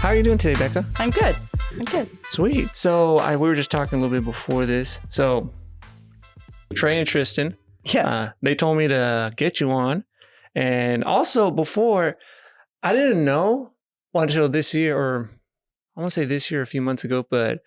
How are you doing today, Becca? I'm good. I'm good. Sweet. So we were just talking a little bit before this. So Trey and Tristan, Yes. they told me to get you on. And also before, I didn't know until this year, or I won't say this year, a few months ago, but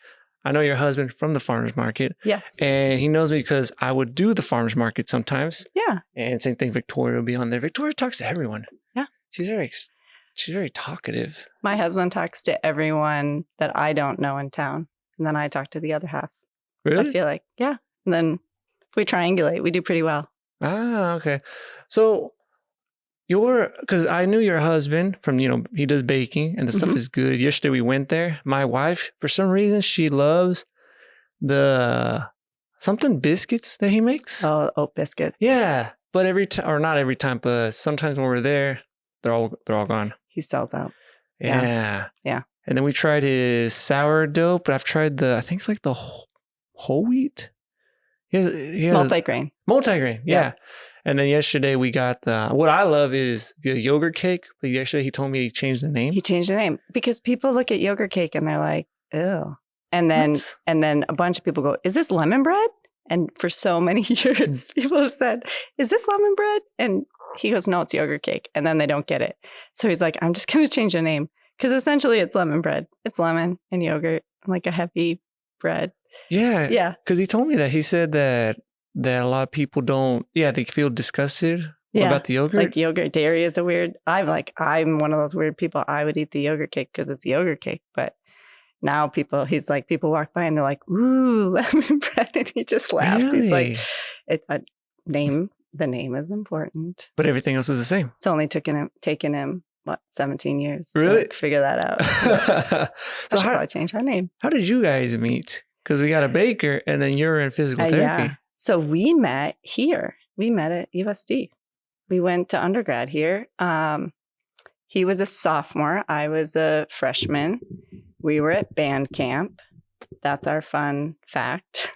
I know your husband from the farmer's market. Yes. And he knows me because I would do the farmer's market sometimes. Yeah. And same thing, Victoria will be on there. Victoria talks to everyone. Yeah. She's very talkative. My husband talks to everyone that I don't know in town. And then I talk to the other half. Really? I feel like, yeah. And then if we triangulate, we do pretty well. Ah, okay. So because I knew your husband from, he does baking and the stuff is good. Yesterday we went there. My wife, for some reason, she loves the something biscuits that he makes. Oh, oat biscuits. Yeah. But every time, or not every time, but sometimes when we're there, they're all gone. He sells out. Yeah. Yeah. And then we tried his sourdough, but I've tried I think it's like the whole wheat. He has Multigrain. Multigrain, yeah. And then yesterday we got what I love is the yogurt cake. But yesterday he told me he changed the name. He changed the name because people look at yogurt cake and they're like, ew. And then a bunch of people go, is this lemon bread? And for so many years, people have said, is this lemon bread? And he goes, no, it's yogurt cake. And then they don't get it. So he's like, I'm just going to change the name. Because essentially it's lemon bread. It's lemon and yogurt, like a heavy bread. Yeah. Yeah. Because he told me that. He said that a lot of people they feel disgusted about the yogurt. Like yogurt dairy is I'm one of those weird people. I would eat the yogurt cake because it's yogurt cake. But now people walk by and they're like, ooh, lemon bread. And he just laughs. Really? He's like, the name is important. But everything else is the same. It's only taken him, 17 years really? to figure that out. So I should probably change our name. How did you guys meet? Because we got a baker and then you're in physical therapy. Yeah. So we met here. We met at USD. We went to undergrad here. He was a sophomore. I was a freshman. We were at band camp. That's our fun fact.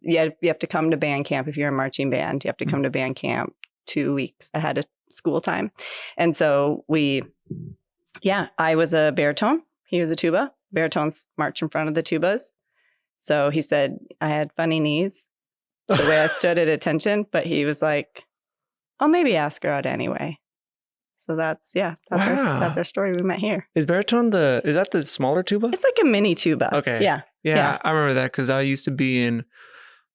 You have to come to band camp if you're a marching band. You have to come to band camp 2 weeks ahead of school time. And so I was a baritone. He was a tuba. Baritones march in front of the tubas. So he said I had funny knees, the way I stood at attention, but he was like, I'll maybe ask her out anyway. So that's our story. We met here. Is baritone is that the smaller tuba? It's like a mini tuba. Okay. Yeah. I remember that because I used to be in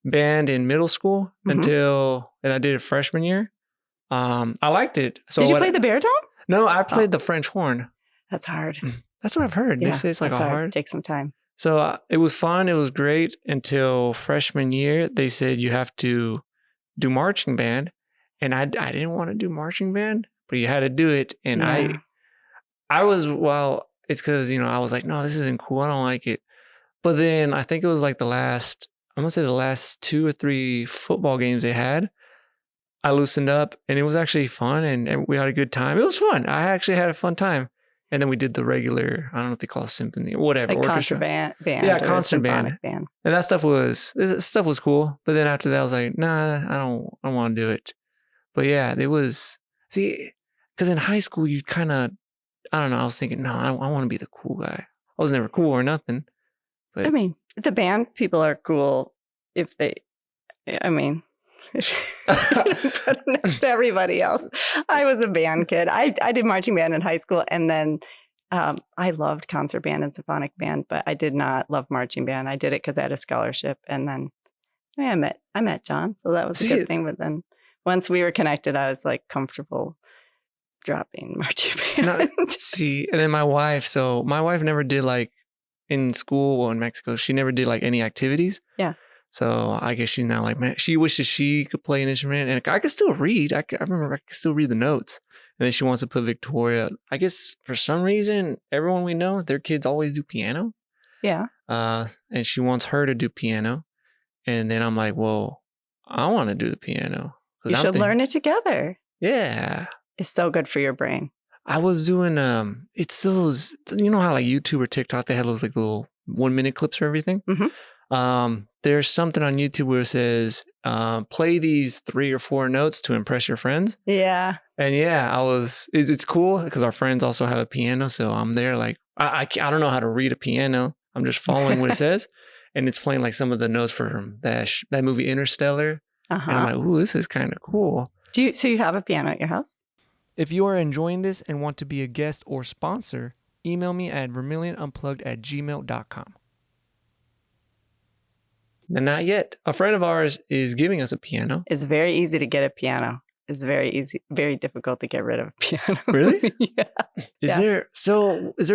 band in middle school and I did it freshman year. I liked it. So did you play the baritone? No, I played the French horn. That's hard. That's what I've heard. They say it's like hard. Take some time. So it was fun. It was great until freshman year. They said you have to do marching band. And I didn't want to do marching band, but you had to do it. And I was, it's because, I was like, no, this isn't cool. I don't like it. But then I think it was like the last 2 or 3 football games they had, I loosened up and it was actually fun and we had a good time. It was fun. I actually had a fun time. And then we did the regular, I don't know what they call it, symphony or whatever. Like concert band. Yeah, concert band. And that stuff was cool. But then after that, I was like, nah, I don't want to do it. But yeah, it was, because in high school, you kind of, I don't know, I was thinking, no, I want to be the cool guy. I was never cool or nothing. But I mean, the band people are cool if they put next to everybody else. I was a band kid. I did marching band in high school, and then I loved concert band and symphonic band, but I did not love marching band. I did it because I had a scholarship, and then I met John, so that was a good thing. But then once we were connected, I was like comfortable dropping marching band. And then my wife never did like in school or in Mexico. She never did like any activities. Yeah. So I guess she's now like, man, she wishes she could play an instrument, and I could still read. I remember I could still read the notes. And then she wants to put Victoria. I guess for some reason, everyone we know, their kids always do piano. Yeah. And she wants her to do piano. And then I'm like, well, I want to do the piano. You should learn it together. Yeah. It's so good for your brain. I was doing, it's those, how like YouTube or TikTok, they had those like little 1-minute clips for everything. Mm-hmm. there's something on YouTube where it says, play these 3 or 4 notes to impress your friends. Yeah. And yeah, it's cool because our friends also have a piano. So I'm there like, I don't know how to read a piano. I'm just following what it says. And it's playing like some of the notes from that movie Interstellar. And I'm like, ooh, this is kind of cool. So you have a piano at your house? If you are enjoying this and want to be a guest or sponsor, email me at vermillionunplugged@gmail.com. No, not yet. A friend of ours is giving us a piano. It's very easy to get a piano. It's very easy, very difficult to get rid of a piano. Really? Yeah. Is there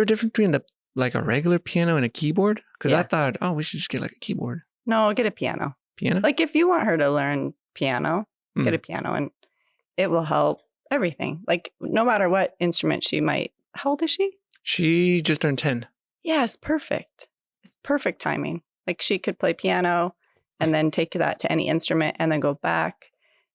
a difference between like a regular piano and a keyboard? Because I thought, we should just get like a keyboard. No, get a piano. Piano? Like if you want her to learn piano, get a piano and it will help everything. Like no matter what instrument she might. How old is she? She just turned 10. Yeah, it's perfect. It's perfect timing. Like she could play piano and then take that to any instrument and then go back.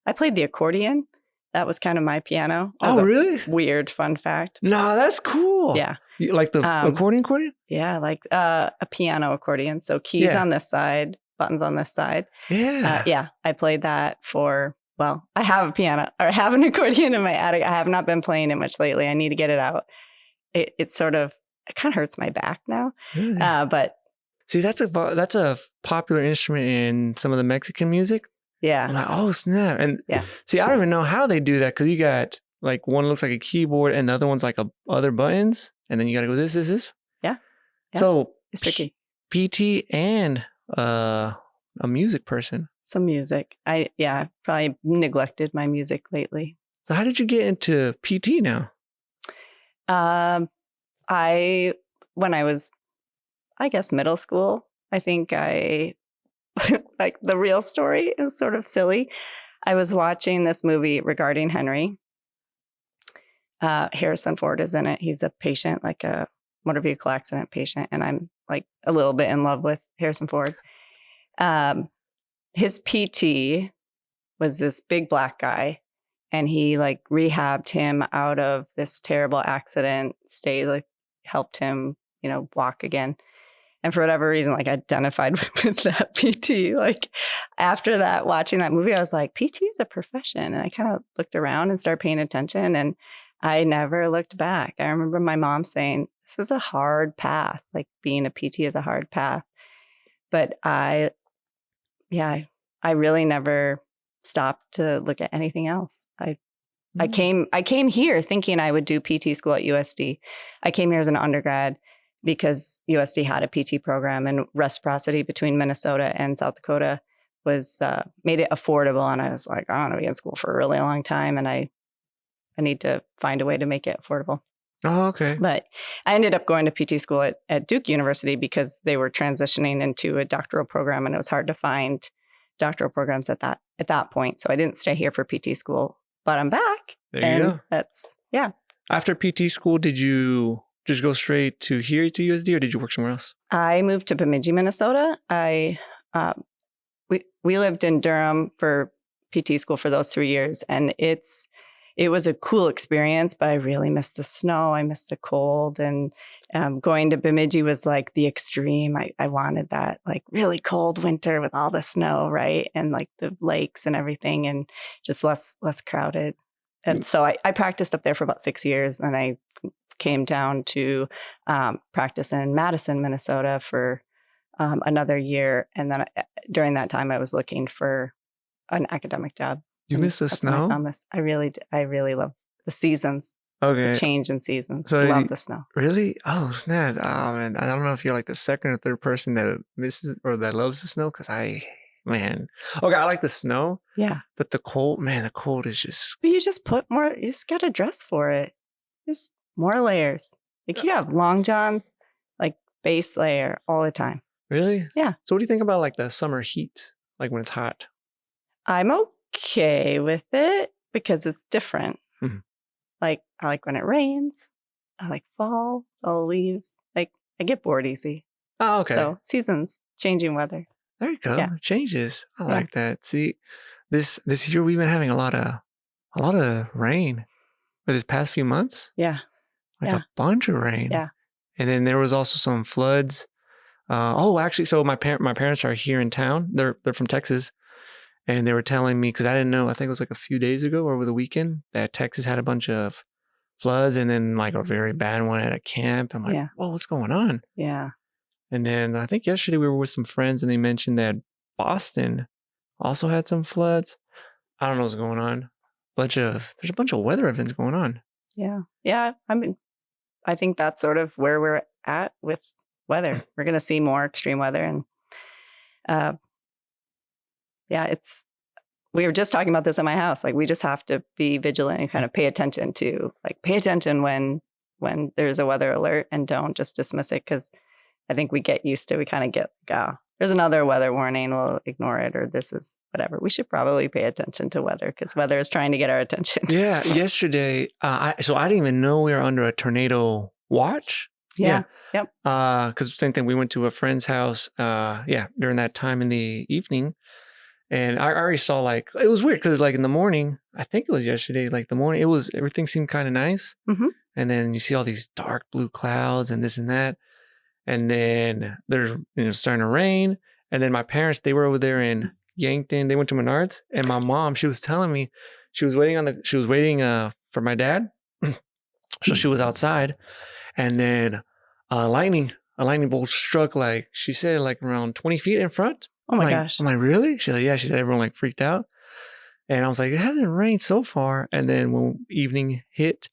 I played the accordion. That was kind of my piano. Oh, really? Weird fun fact. No, that's cool. Yeah. You like the accordion? Yeah, like a piano accordion. So keys on this side, buttons on this side. Yeah. I played that I have a piano or have an accordion in my attic. I have not been playing it much lately. I need to get it out. It kind of hurts my back now. Really? But see, that's a popular instrument in some of the Mexican music. Yeah. I'm like, oh snap. And see, I don't even know how they do that because you got like one looks like a keyboard and the other one's like other buttons. And then you got to go this. Yeah. So it's tricky. PT and a music person. Some music. I probably neglected my music lately. So how did you get into PT now? When I was, I guess, middle school, I think like the real story is sort of silly. I was watching this movie regarding Henry. Harrison Ford is in it. He's a patient, like a motor vehicle accident patient. And I'm like a little bit in love with Harrison Ford. His PT was this big black guy. And he like rehabbed him out of this terrible accident state, like helped him, walk again. And for whatever reason, like identified with that PT. Like after that, watching that movie, I was like, PT is a profession. And I kind of looked around and started paying attention and I never looked back. I remember my mom saying, this is a hard path. Like being a PT is a hard path. But I really never stopped to look at anything else. I came here thinking I would do PT school at USD. I came here as an undergrad because USD had a PT program and reciprocity between Minnesota and South Dakota was made it affordable. And I was like, I want to be in school for a really long time. And I need to find a way to make it affordable. Oh, okay. But I ended up going to PT school at Duke University because they were transitioning into a doctoral program and it was hard to find doctoral programs at that point. So I didn't stay here for PT school, but I'm back. There you go. That's, After PT school, did you just go straight to here to USD or did you work somewhere else? I moved to Bemidji, Minnesota. We lived in Durham for PT school for those 3 years. And it was a cool experience, but I really missed the snow. I missed the cold. And going to Bemidji was like the extreme. I wanted that like really cold winter with all the snow, right? And like the lakes and everything and just less crowded. And so I practiced up there for about 6 years. And I came down to practice in Madison, Minnesota for another year. And then during that time, I was looking for an academic job. You miss the snow? I found this. I really love the seasons. Okay. The change in seasons. So love the snow. Really? Oh, snap. Oh, man. I don't know if you're like the second or third person that misses or that loves the snow because I like the snow. Yeah. But the cold is just. But you just put more, you just got to dress for it. Just more layers. Like you have long johns, like base layer all the time. Really? Yeah. So what do you think about like the summer heat? Like when it's hot? I'm okay with it because it's different. Mm-hmm. Like I like when it rains. I like fall, all leaves. Like I get bored easy. Oh, okay. So seasons, changing weather. There you go. Yeah. It changes. I like that. See, this year we've been having a lot of rain for this past few months. Yeah. Like a bunch of rain. Yeah. And then there was also some floods Actually, so my parents are here in town. They're from Texas, and they were telling me because I didn't know. I think it was like a few days ago or over the weekend that Texas had a bunch of floods, and then like a very bad one at a camp. I'm like, whoa, what's going on? Yeah. And then I think yesterday we were with some friends, and they mentioned that Boston also had some floods. I don't know what's going on. There's a bunch of weather events going on. Yeah. Yeah. I mean, I think that's sort of where we're at with weather. We're going to see more extreme weather. And we were just talking about this at my house. Like, we just have to be vigilant and kind of pay attention when there's a weather alert, and don't just dismiss it. Cause I think we kind of get, there's another weather warning, we'll ignore it, or this is whatever. We should probably pay attention to weather because weather is trying to get our attention. Yeah. Yesterday, I didn't even know we were under a tornado watch. Yeah. Yep. Because same thing, we went to a friend's house, during that time in the evening. And I already saw it was weird because in the morning, I think it was yesterday, the morning, everything seemed kind of nice. Mm-hmm. And then you see all these dark blue clouds and this and that. And then there's, starting to rain. And then my parents, they were over there in Yankton. They went to Menards. And my mom, she was telling me she was waiting for my dad. So she was outside. And then a lightning bolt struck, she said, around 20 feet in front. Oh my gosh. I'm like, really? She's like, yeah. She said everyone freaked out. And I was like, it hasn't rained so far. And then when evening hit,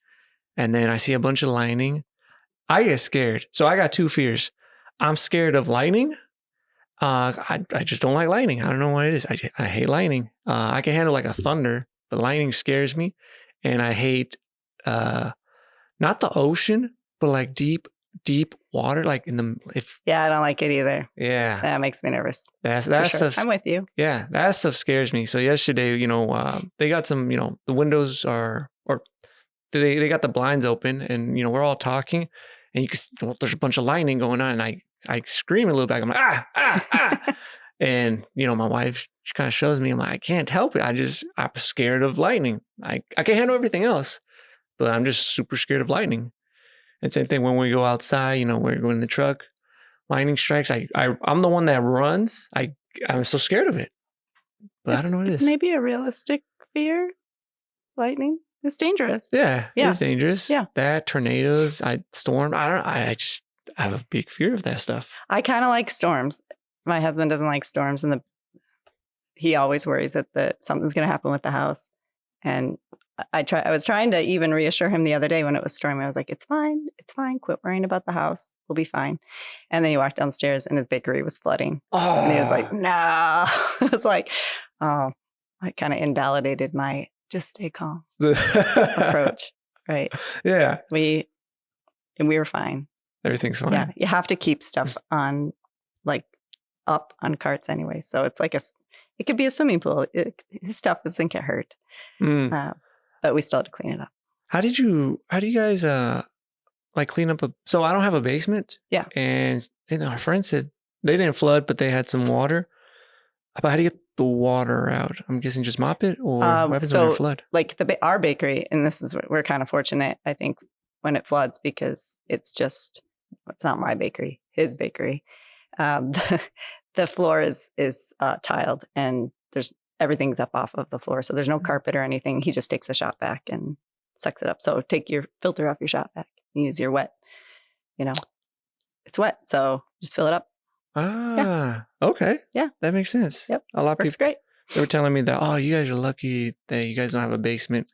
and then I see a bunch of lightning, I get scared. So I got two fears. I'm scared of lightning. I just don't like lightning. I don't know what it is. I hate lightning. I can handle a thunder, but lightning scares me. And I hate not the ocean, but deep water, I don't like it either. Yeah, that makes me nervous. That sure. stuff. I'm with you. Yeah, that stuff scares me. So yesterday, they got some, the windows they got the blinds open, and we're all talking, and you can there's a bunch of lightning going on, and I scream a little back. I'm like, ah. And my wife, she kind of shows me. I'm like, I can't help it. I'm scared of lightning. I can handle everything else, but I'm just super scared of lightning. And same thing when we go outside, we're going in the truck, lightning strikes. I'm the one that runs. I'm so scared of it, but I don't know what it is. It's maybe a realistic fear. Lightning. It's dangerous. Yeah. It's dangerous. Yeah. That, tornadoes, storm. I have a big fear of that stuff. I kind of like storms. My husband doesn't like storms, and he always worries that something's going to happen with the house. And I was trying to even reassure him the other day when it was storming. I was like, it's fine. Quit worrying about the house. We'll be fine. And then he walked downstairs and his bakery was flooding. Oh. And he was like, no. I was like, oh, I kind of invalidated my just stay calm approach. Right. Yeah. We were fine. Everything's fine. Yeah. You have to keep stuff on up on carts anyway. So it's it could be a swimming pool. His stuff doesn't get hurt. But we still had to clean it up. How do you guys clean up so I don't have a basement. Yeah. And our friend said they didn't flood, but they had some water. But how do you get the water out? I'm guessing just mop it, or what happens when it flood? Our bakery, and this is, we're kind of fortunate, I think, when it floods, because it's not my bakery, his bakery. The floor is tiled, and everything's up off of the floor. So there's no carpet or anything. He just takes a shop vac and sucks it up. So take your filter off your shop vac and use your wet, it's wet. So just fill it up. Okay. Yeah. That makes sense. Yep. A lot of Works people, great. They were telling me that, you guys are lucky that you guys don't have a basement.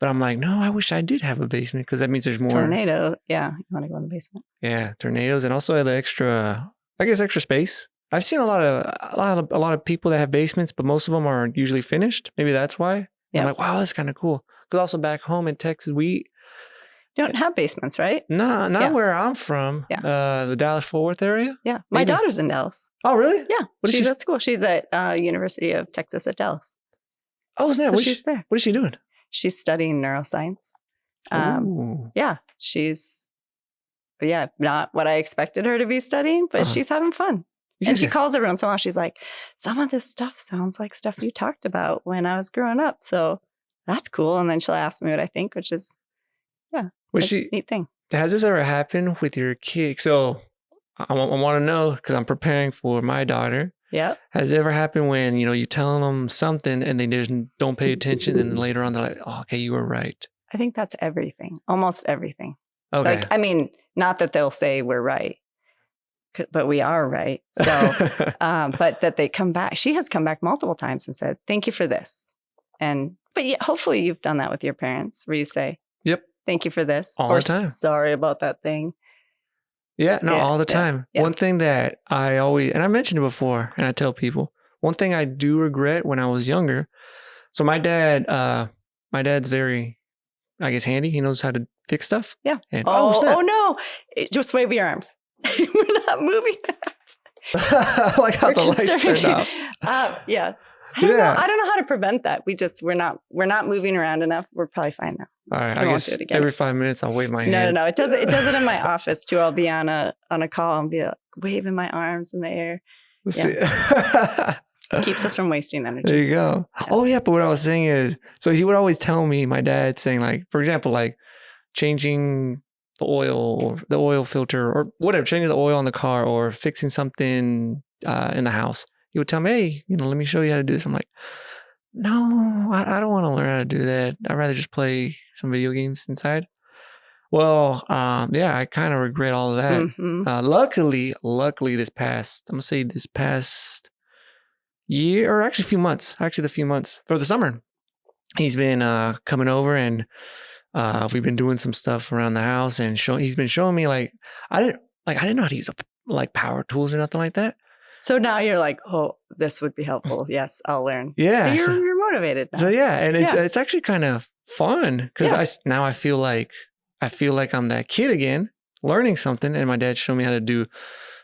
But I'm like, no, I wish I did have a basement, because that means there's more. Tornado. Yeah. You want to go in the basement. Yeah. Tornadoes, and also the extra space. I've seen a lot of people that have basements, but most of them are usually finished. Maybe that's why. Yeah. I'm like, wow, that's kind of cool. Because also back home in Texas, we don't have basements, right? No, not where I'm from. Yeah. The Dallas-Fort Worth area. Yeah. My daughter's in Dallas. Oh, really? Yeah. She's at school. She's at University of Texas at Dallas. Oh, isn't that? So she's there. What is she doing? She's studying neuroscience. Yeah. She's not what I expected her to be studying, but she's having fun. And she calls every once in a while. She's like, some of this stuff sounds like stuff you talked about when I was growing up. So that's cool. And then she'll ask me what I think, which is, a neat thing. Has this ever happened with your kid? So I want to know because I'm preparing for my daughter. Yep. Has it ever happened when, you're telling them something and they just don't pay attention and then later on they're like, oh, okay, you were right. I think that's everything. Almost everything. Okay. Like, I mean, not that they'll say we're right, but we are right. So, but that they come back. She has come back multiple times and said, thank you for this. But yeah, hopefully you've done that with your parents where you say, yep, thank you for this. All or the time. Sorry about that thing. Yeah, no, all the time. Yeah. One thing that I always, and I mentioned it before, and I tell people, one thing I do regret when I was younger. So my dad's very, I guess, handy. He knows how to fix stuff. Yeah. And, oh no. Just wave your arms. We're not moving. Like how the lights turned off. Yes. I don't know how to prevent that. We're not moving around enough. We're probably fine now. All right. I guess every 5 minutes I'll wave my hands. No. It does it in my office too. I'll be on a call and be like, waving my arms in the air. Yeah. Keeps us from wasting energy. There you go. Yeah. Oh yeah. But what I was saying is, so he would always tell me, my dad saying like, for example, like changing the oil or the oil filter or whatever, changing the oil on the car or fixing something in the house. He would tell me, hey, let me show you how to do this. I'm like, no, I don't want to learn how to do that. I'd rather just play some video games inside. Well, yeah, I kind of regret all of that. Mm-hmm. Luckily this past year, or actually the few months for the summer, he's been coming over and we've been doing some stuff around the house and he's been showing me like, I didn't know how to use like power tools or nothing like that. So now you're like, oh, this would be helpful. Yes, I'll learn. Yeah. So you're motivated now. So yeah, and it's actually kind of fun because I feel like I'm that kid again, learning something, and my dad showed me how to do,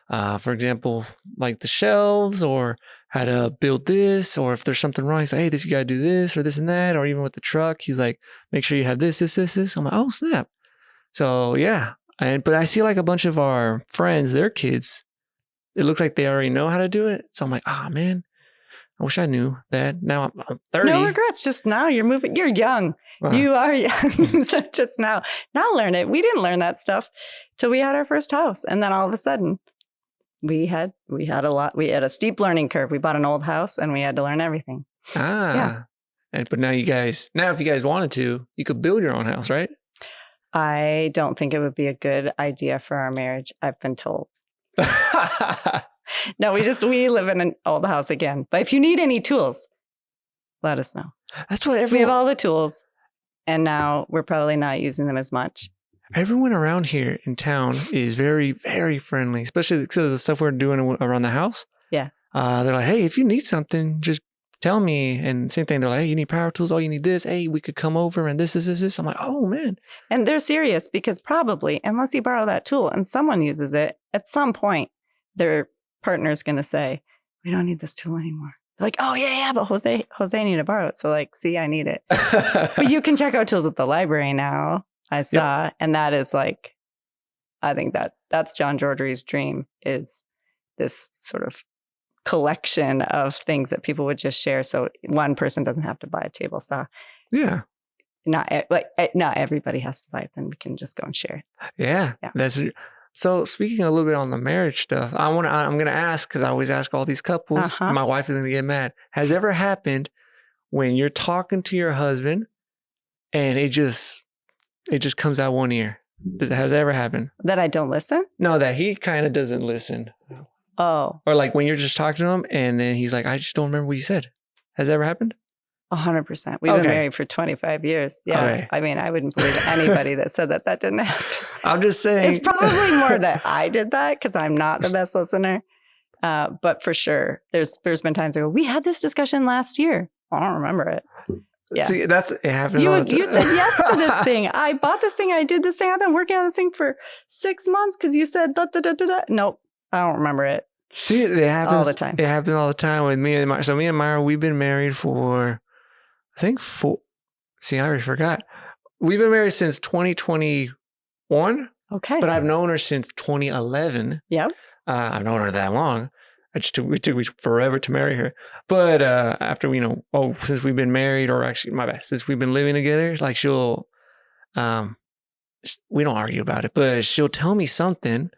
for example, like the shelves or how to build this, or if there's something wrong, he's like, hey, you gotta do this or this and that, or even with the truck, he's like, make sure you have this. I'm like, oh snap. So yeah, but I see like a bunch of our friends, their kids, it looks like they already know how to do it. So I'm like, oh man, I wish I knew that. Now I'm 30. No regrets. Just now you're moving. You're young. You are young. So just now learn it. We didn't learn that stuff till we had our first house. And then all of a sudden we had a steep learning curve. We bought an old house and we had to learn everything. Yeah. But now if you guys wanted to, you could build your own house, right? I don't think it would be a good idea for our marriage. I've been told. No, we live in an old house again. But if you need any tools, let us know. That's what we have all the tools, and now we're probably not using them as much. Everyone around here in town is very, very friendly, especially because of the stuff we're doing around the house. Yeah. They're like, hey, if you need something, just tell me. And same thing, they're like, hey, you need power tools? Oh, you need this? Hey, we could come over and this. I'm like, oh, man. And they're serious because probably, unless you borrow that tool and someone uses it, at some point, their partner's going to say, we don't need this tool anymore. They're like, oh, yeah, but Jose need to borrow it. So like, see, I need it. But you can check out tools at the library now, I saw. Yep. And that is like, I think that's John Jordre's dream, is this sort of collection of things that people would just share. So one person doesn't have to buy a table saw. Yeah. Not everybody has to buy it. Then we can just go and share it. Yeah. So speaking a little bit on the marriage stuff, I'm going to ask, because I always ask all these couples, my wife is going to get mad. Has it ever happened when you're talking to your husband and it just comes out one ear? Has it ever happened? That I don't listen? No, that he kind of doesn't listen. Oh. Or like when you're just talking to him and then he's like, I just don't remember what you said. Has that ever happened? 100%. We've been married for 25 years. Yeah. Okay. I mean, I wouldn't believe anybody that said that didn't happen. I'm just saying. It's probably more that I did that because I'm not the best listener. But for sure, there's been times I go, we had this discussion last year. I don't remember it. Yeah. See, it happens. You said yes to this thing. I bought this thing. I did this thing. I've been working on this thing for 6 months because you said da da da da da. Nope. I don't remember it. See, it happens all the time. It happens all the time with me and Myra. So me and Myra, we've been married for, I think, 4. See, I already forgot. We've been married since 2021. Okay. But I've known her since 2011. Yep. I've known her that long. It took forever to marry her. But after, since we've been married, or actually, my bad, since we've been living together, like she'll, we don't argue about it, but she'll tell me something.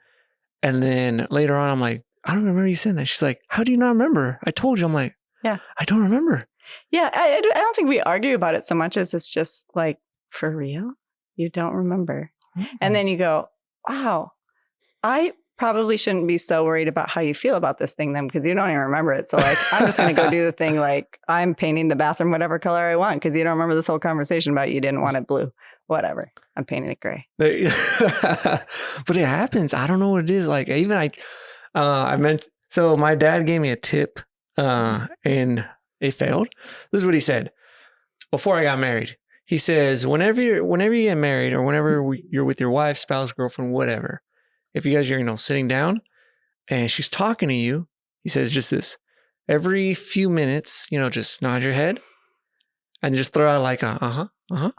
And then later on, I'm like, I don't remember you saying that. She's like, how do you not remember? I told you. I'm like, yeah, I don't remember. Yeah, I don't think we argue about it so much as it's just like, for real? You don't remember. Mm-hmm. And then you go, wow, I probably shouldn't be so worried about how you feel about this thing then, because you don't even remember it. So like, I'm just going to go do the thing. Like, I'm painting the bathroom whatever color I want because you don't remember this whole conversation about you didn't want it blue. Whatever. I'm painting it gray. But it happens. I don't know what it is. Like even I meant, so my dad gave me a tip and it failed. This is what he said before I got married. He says, whenever you get married or whenever you're with your wife, spouse, girlfriend, whatever, if you guys are, sitting down and she's talking to you, he says just this, every few minutes, just nod your head and just throw out like uh-huh. Oh, gosh.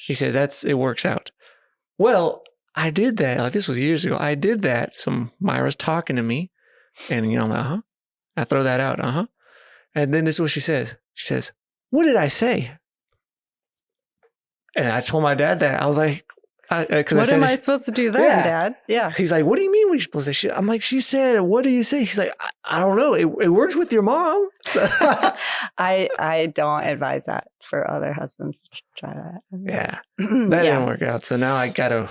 He said, it works out. Well, I did that. Like this was years ago. I did that. So Myra's talking to me and, I'm like, uh-huh. I throw that out. Uh-huh. And then this is what she says. She says, what did I say? And I told my dad that. I was like, what am I supposed to do then, Dad? Yeah. He's like, what do you mean? What are you supposed to say? I'm like, she said, what do you say? He's like, I don't know. It works with your mom. I don't advise that for other husbands to try that. Yeah. That didn't work out. So now I got to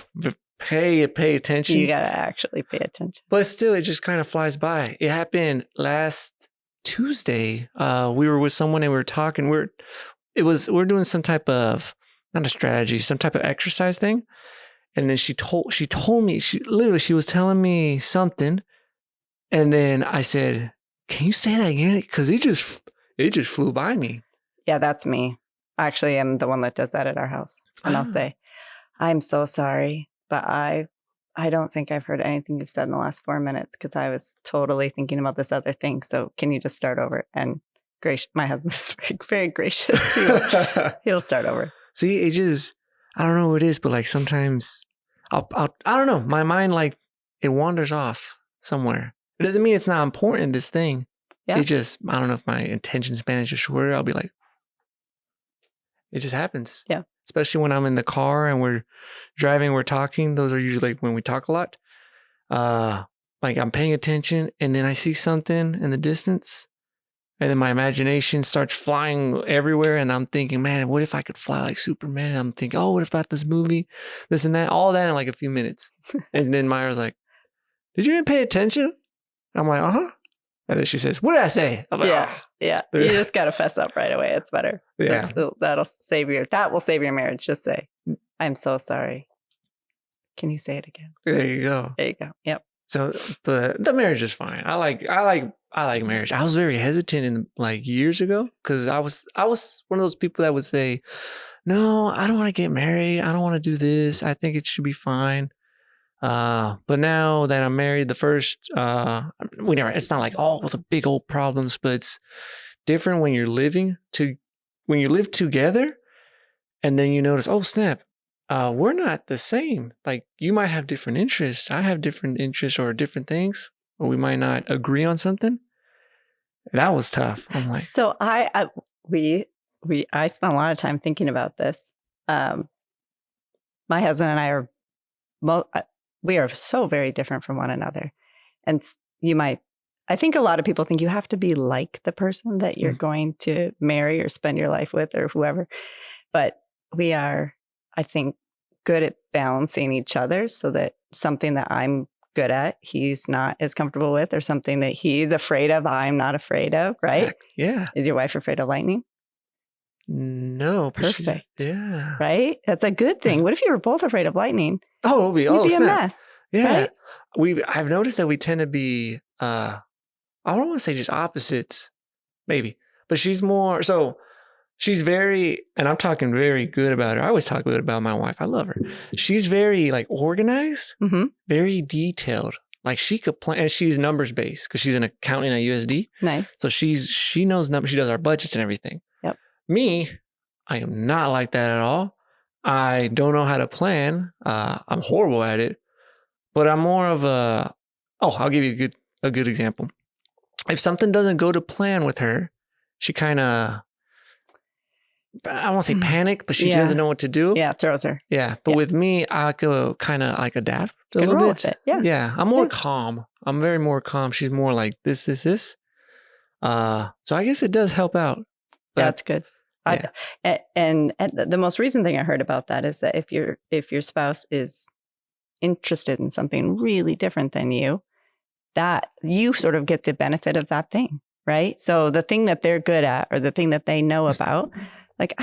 pay attention. You got to actually pay attention. But still, it just kind of flies by. It happened last Tuesday. We were with someone and we were talking. We're doing some type of, not a strategy, some type of exercise thing. And then she told me, she was telling me something. And then I said, can you say that again? Because it just flew by me. Yeah, that's me. I actually am the one that does that at our house. And I'll say, I'm so sorry, but I don't think I've heard anything you've said in the last 4 minutes because I was totally thinking about this other thing. So can you just start over? And my husband's very, very gracious. He'll start over. See, I don't know what it is, but like sometimes I don't know. My mind, like it wanders off somewhere. It doesn't mean it's not important, this thing. Yeah. It just, I don't know if my attention span is just shorter. I'll be like, it just happens. Yeah. Especially when I'm in the car and we're driving, we're talking. Those are usually like when we talk a lot. Like I'm paying attention and then I see something in the distance. And then my imagination starts flying everywhere. And I'm thinking, man, what if I could fly like Superman? And I'm thinking, oh, what about this movie? This and that, all that in like a few minutes. And then Myra's like, did you even pay attention? And I'm like, uh-huh. And then she says, what did I say? I'm like, yeah. Oh. Yeah. You just got to fess up right away. It's better. Yeah. That will save your marriage. Just say, I'm so sorry. Can you say it again? There you go. There you go. Yep. So the marriage is fine. I like marriage. I was very hesitant in like years ago because I was one of those people that would say, no, I don't want to get married. I don't want to do this. I think it should be fine. But now that I'm married, it's not like all the big old problems, but it's different when you live together and then you notice, oh snap, we're not the same. Like you might have different interests. I have different interests or different things, or we might not agree on something. That was tough. I'm like, so I spent a lot of time thinking about this. My husband and I are we are so very different from one another. And I think a lot of people think you have to be like the person that you're going to marry or spend your life with or whoever. But we are, I think, good at balancing each other so that something that I'm good at, he's not as comfortable with, or something that he's afraid of, I'm not afraid of, right? Yeah. Is your wife afraid of lightning? No. Perfect. Yeah. Right? That's a good thing. What if you were both afraid of lightning? Oh, you'd be a mess. Yeah. Right? I've noticed that we tend to be, I don't want to say just opposites, maybe, but she's very, and I'm talking very good about her. I always talk good about my wife. I love her. She's very like organized, very detailed. Like she could plan, and she's numbers based because she's an accountant at USD. Nice. So she knows numbers. She does our budgets and everything. Yep. Me, I am not like that at all. I don't know how to plan. I'm horrible at it, but I'm more of I'll give you a good example. If something doesn't go to plan with her, she kind of I don't want to say panic, but she doesn't know what to do. Yeah, throws her. Yeah. But with me, I could kind of like adapt a Can little roll bit. with it. Yeah. Yeah. I'm more calm. I'm very more calm. She's more like this. So I guess it does help out. But, that's good. Yeah. And the most recent thing I heard about that is that if your spouse is interested in something really different than you, that you sort of get the benefit of that thing, right? So the thing that they're good at or the thing that they know about, like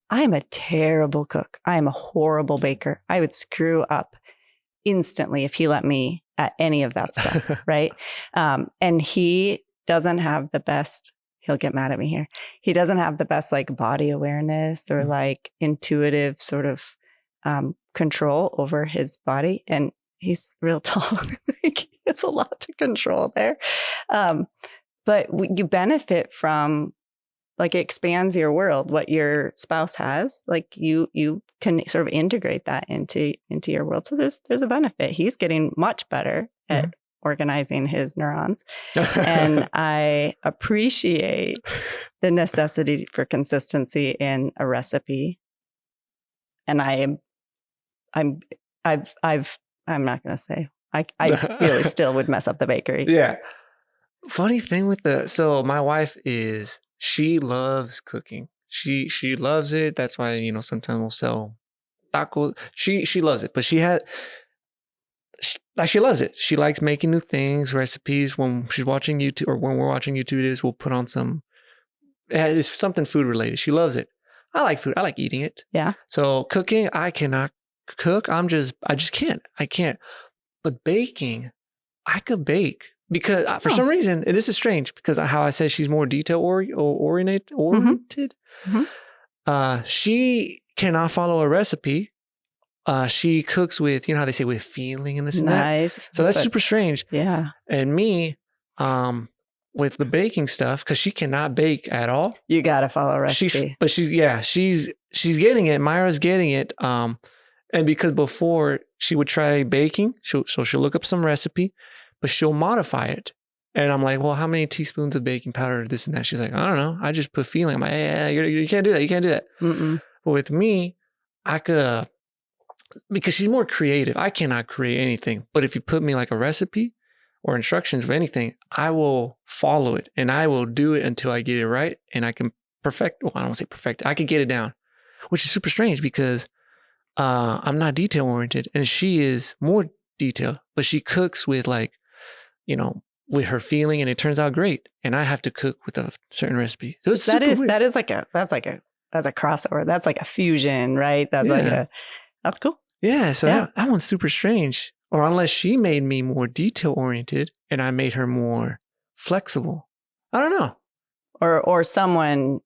I'm a terrible cook. I am a horrible baker. I would screw up instantly if he let me at any of that stuff, right? And he doesn't have the best, he'll get mad at me here. He doesn't have the best like body awareness or like intuitive sort of control over his body. And he's real tall. Like, it's a lot to control there. But you benefit from, like, it expands your world, what your spouse has. Like you can sort of integrate that into your world. So there's a benefit. He's getting much better at organizing his neurons. And I appreciate the necessity for consistency in a recipe. And I'm not going to say, I really still would mess up the bakery. Yeah. Funny thing with so my wife she loves cooking. She loves it. That's why, sometimes we'll sell tacos. She loves it, but she loves it. She likes making new things, recipes. When she's watching YouTube or when we're watching YouTube videos, we'll put on it's something food related. She loves it. I like food. I like eating it. Yeah. So cooking, I cannot cook. I just can't. I can't. But baking, I could bake because for some reason, and this is strange because how I said she's more detail oriented. She cannot follow a recipe. She cooks with, how they say with feeling and this and that. Nice. So that's super strange. Yeah. And me, with the baking stuff, because she cannot bake at all. You got to follow a recipe. She's getting it. Myra's getting it. And because before she would try baking, she'll look up some recipe, but she'll modify it. And I'm like, well, how many teaspoons of baking powder, this and that? She's like, I don't know. I just put feeling. I'm like, hey, you can't do that. You can't do that. Mm-mm. But with me, I could, because she's more creative. I cannot create anything. But if you put me like a recipe or instructions of anything, I will follow it and I will do it until I get it right. And I can perfect. Well, I don't want to say perfect. I could get it down, which is super strange because I'm not detail oriented and she is more detailed, but she cooks with like, with her feeling and it turns out great. And I have to cook with a certain recipe. So that's like a crossover. That's like a fusion, right? That's cool. Yeah. So that one's super strange. Or unless she made me more detail oriented and I made her more flexible. I don't know. Or someone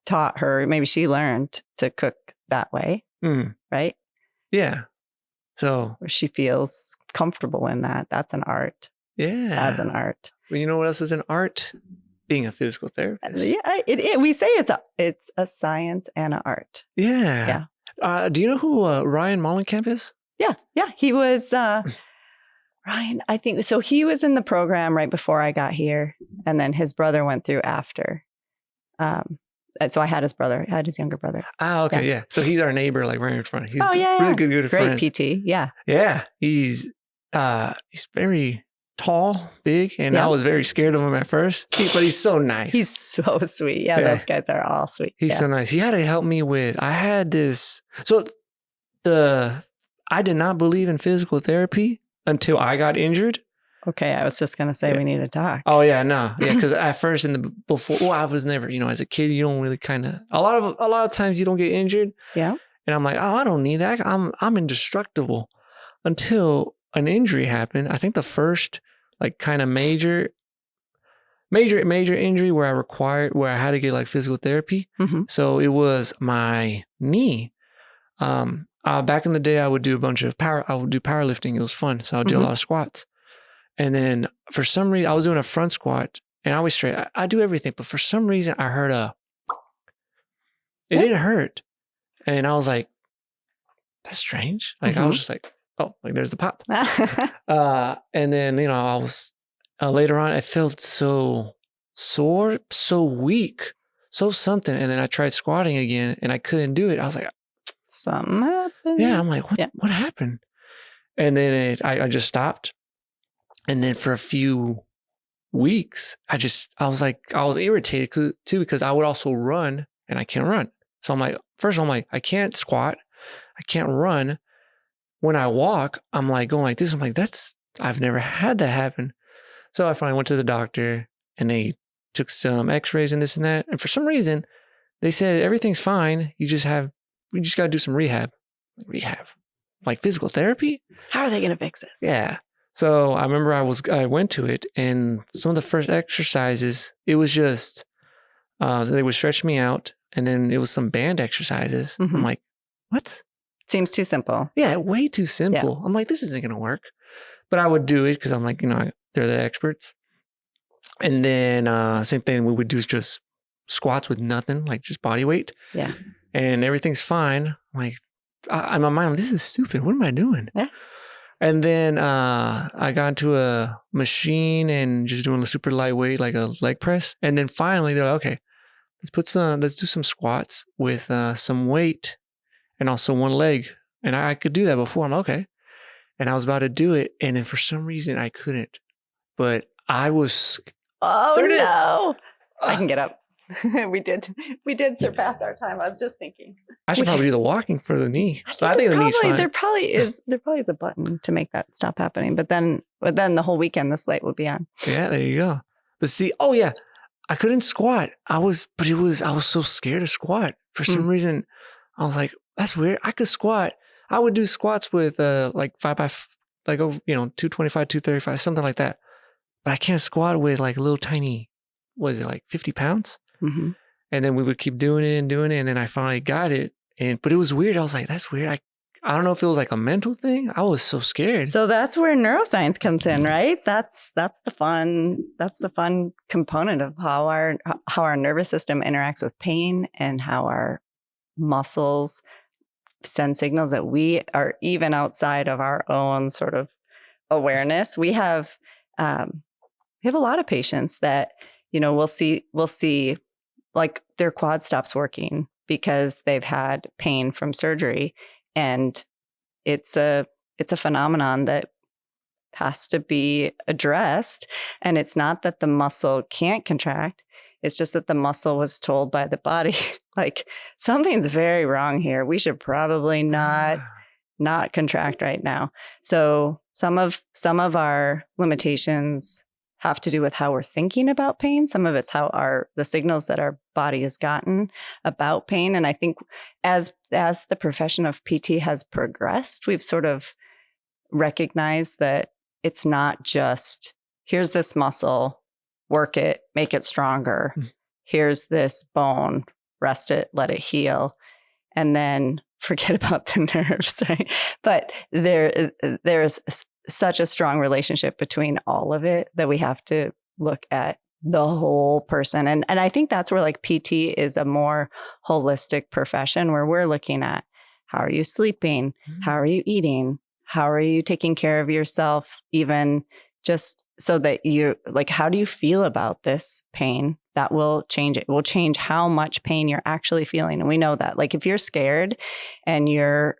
taught her, maybe she learned to cook that way. Right? Yeah. So she feels comfortable in that. That's an art. Yeah. That's an art. Well, you know what else is an art? Being a physical therapist. Yeah, we say it's a science and an art. Yeah. Yeah. Do you know who Ryan Mollenkamp is? Yeah. Yeah. He was Ryan, I think so. He was in the program right before I got here, and then his brother went through after. So I had his brother. I had his younger brother. Ah, okay, yeah. So he's our neighbor, like right in front. He's really good friends. Great PT, yeah. Yeah, he's very tall, big, and I was very scared of him at first. But he's so nice. He's so sweet. Yeah, those guys are all sweet. He's so nice. He had to help me with. I had this. So I did not believe in physical therapy until I got injured. Okay, I was just going to say we need to talk. Oh, yeah, no. Yeah, because at first I was never, as a kid, you don't really kind of, a lot of times you don't get injured. Yeah. And I'm like, oh, I don't need that. I'm indestructible until an injury happened. I think the first like kind of major injury where I had to get like physical therapy. Mm-hmm. So it was my knee. Back in the day, I would do powerlifting. It was fun. So I would do a lot of squats. And then for some reason, I was doing a front squat and I was straight. I do everything, but for some reason I heard it didn't hurt. And I was like, that's strange. Like I was just like, oh, like there's the pop. And then, I was later on, I felt so sore, so weak. so something. And then I tried squatting again and I couldn't do it. I was like, something happened. Yeah, I'm like, what happened? And then I just stopped. And then for a few weeks, I was irritated too, because I would also run and I can't run. So I'm like, first I'm like, I can't squat. I can't run. When I walk, I'm like going like this. I'm like, I've never had that happen. So I finally went to the doctor and they took some x-rays and this and that. And for some reason, they said, everything's fine. We just got to do some rehab. Rehab? Like physical therapy? How are they going to fix this? Yeah. So I remember I went to it, and some of the first exercises, it was just, they would stretch me out, and then it was some band exercises. Mm-hmm. I'm like, what? Seems too simple. Yeah, way too simple. Yeah. I'm like, this isn't going to work. But I would do it because I'm like, they're the experts. And then same thing we would do is just squats with nothing, like just body weight. Yeah. And everything's fine. I'm like, in my mind, this is stupid. What am I doing? Yeah. And then I got into a machine and just doing a super lightweight, like a leg press. And then finally they're like, okay, let's do some squats with some weight and also one leg. And I could do that before. I'm okay. And I was about to do it. And then for some reason I couldn't. But I was... Oh, no. I can get up. We did surpass our time. I was just thinking. I should probably do the walking for the knee. I think the knee's fine. There probably is a button to make that stop happening. But then the whole weekend, this light will be on. Yeah, there you go. But see, oh yeah, I couldn't squat. I was so scared to squat. For some reason, I was like, that's weird. I could squat. I would do squats with like 5x, like 225, 235, something like that. But I can't squat with like a little tiny, what is it, like 50 pounds? Mm-hmm. And then we would keep doing it. And then I finally got it. But it was weird. I was like, that's weird. I don't know if it was like a mental thing. I was so scared. So that's where neuroscience comes in, right? That's the fun component of how our nervous system interacts with pain and how our muscles send signals that we are even outside of our own sort of awareness. We have a lot of patients that, we'll see like their quad stops working because they've had pain from surgery. And it's a phenomenon that has to be addressed. And it's not that the muscle can't contract. It's just that the muscle was told by the body, like, something's very wrong here. We should probably not contract right now. So some of our limitations have to do with how we're thinking about pain. Some of it's the signals that our body has gotten about pain. And I think as the profession of PT has progressed, we've sort of recognized that it's not just, here's this muscle, work it, make it stronger. Here's this bone, rest it, let it heal. And then forget about the nerves, right? But there's such a strong relationship between all of it that we have to look at the whole person. And I think that's where like PT is a more holistic profession, where we're looking at, how are you sleeping? How are you eating? How are you taking care of yourself? Even just so that you, like, how do you feel about this pain? That will change it. It will change how much pain you're actually feeling. And we know that, like, if you're scared and you're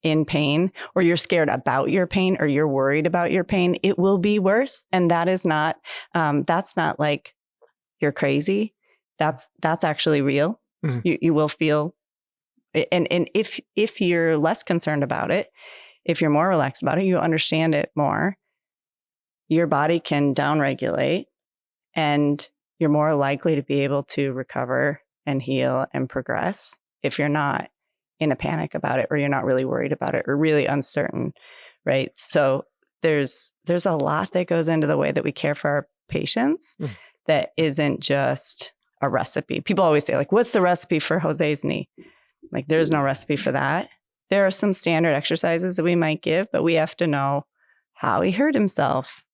in pain, or you're scared about your pain, or you're worried about your pain, it will be worse. And that is not, that's not like you're crazy. That's actually real. Mm-hmm. You will feel, and if you're less concerned about it, if you're more relaxed about it, you understand it more, your body can downregulate, and you're more likely to be able to recover and heal and progress if you're not in a panic about it, or you're not really worried about it, or really uncertain, right? So there's a lot that goes into the way that we care for our patients that isn't just a recipe. People always say, like, what's the recipe for Jose's knee? Like, there's no recipe for that. There are some standard exercises that we might give, but we have to know how he hurt himself,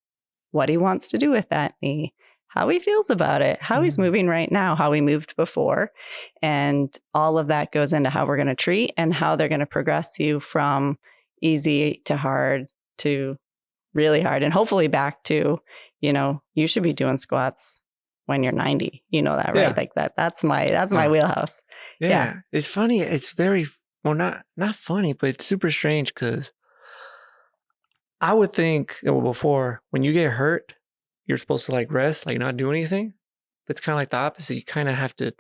what he wants to do with that knee, how he feels about it, how he's moving right now, how he moved before. And all of that goes into how we're going to treat and how they're going to progress you from easy to hard to really hard, and hopefully back to, you should be doing squats when you're 90. You know that, right? Yeah. Like that's my wheelhouse. Yeah. It's funny. It's very, well, not funny, but it's super strange because I would think before when you get hurt, you're supposed to like rest, like not do anything. But it's kind of like the opposite. You kind of have to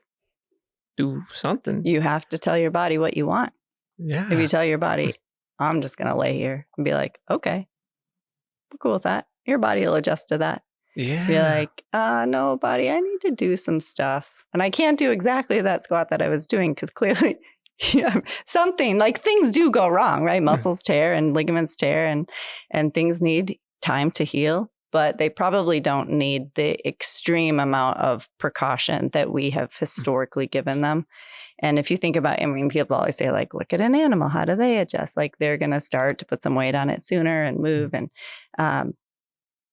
do something. You have to tell your body what you want. Yeah. If you tell your body, I'm just going to lay here and be like, okay, we're cool with that. Your body will adjust to that. Yeah. Be like, no, body, I need to do some stuff. And I can't do exactly that squat that I was doing because clearly something like things do go wrong, right? Muscles tear and ligaments tear and things need time to heal, but they probably don't need the extreme amount of precaution that we have historically given them. And if you think about, I mean, people always say like, look at an animal, how do they adjust? Like they're going to start to put some weight on it sooner and move. And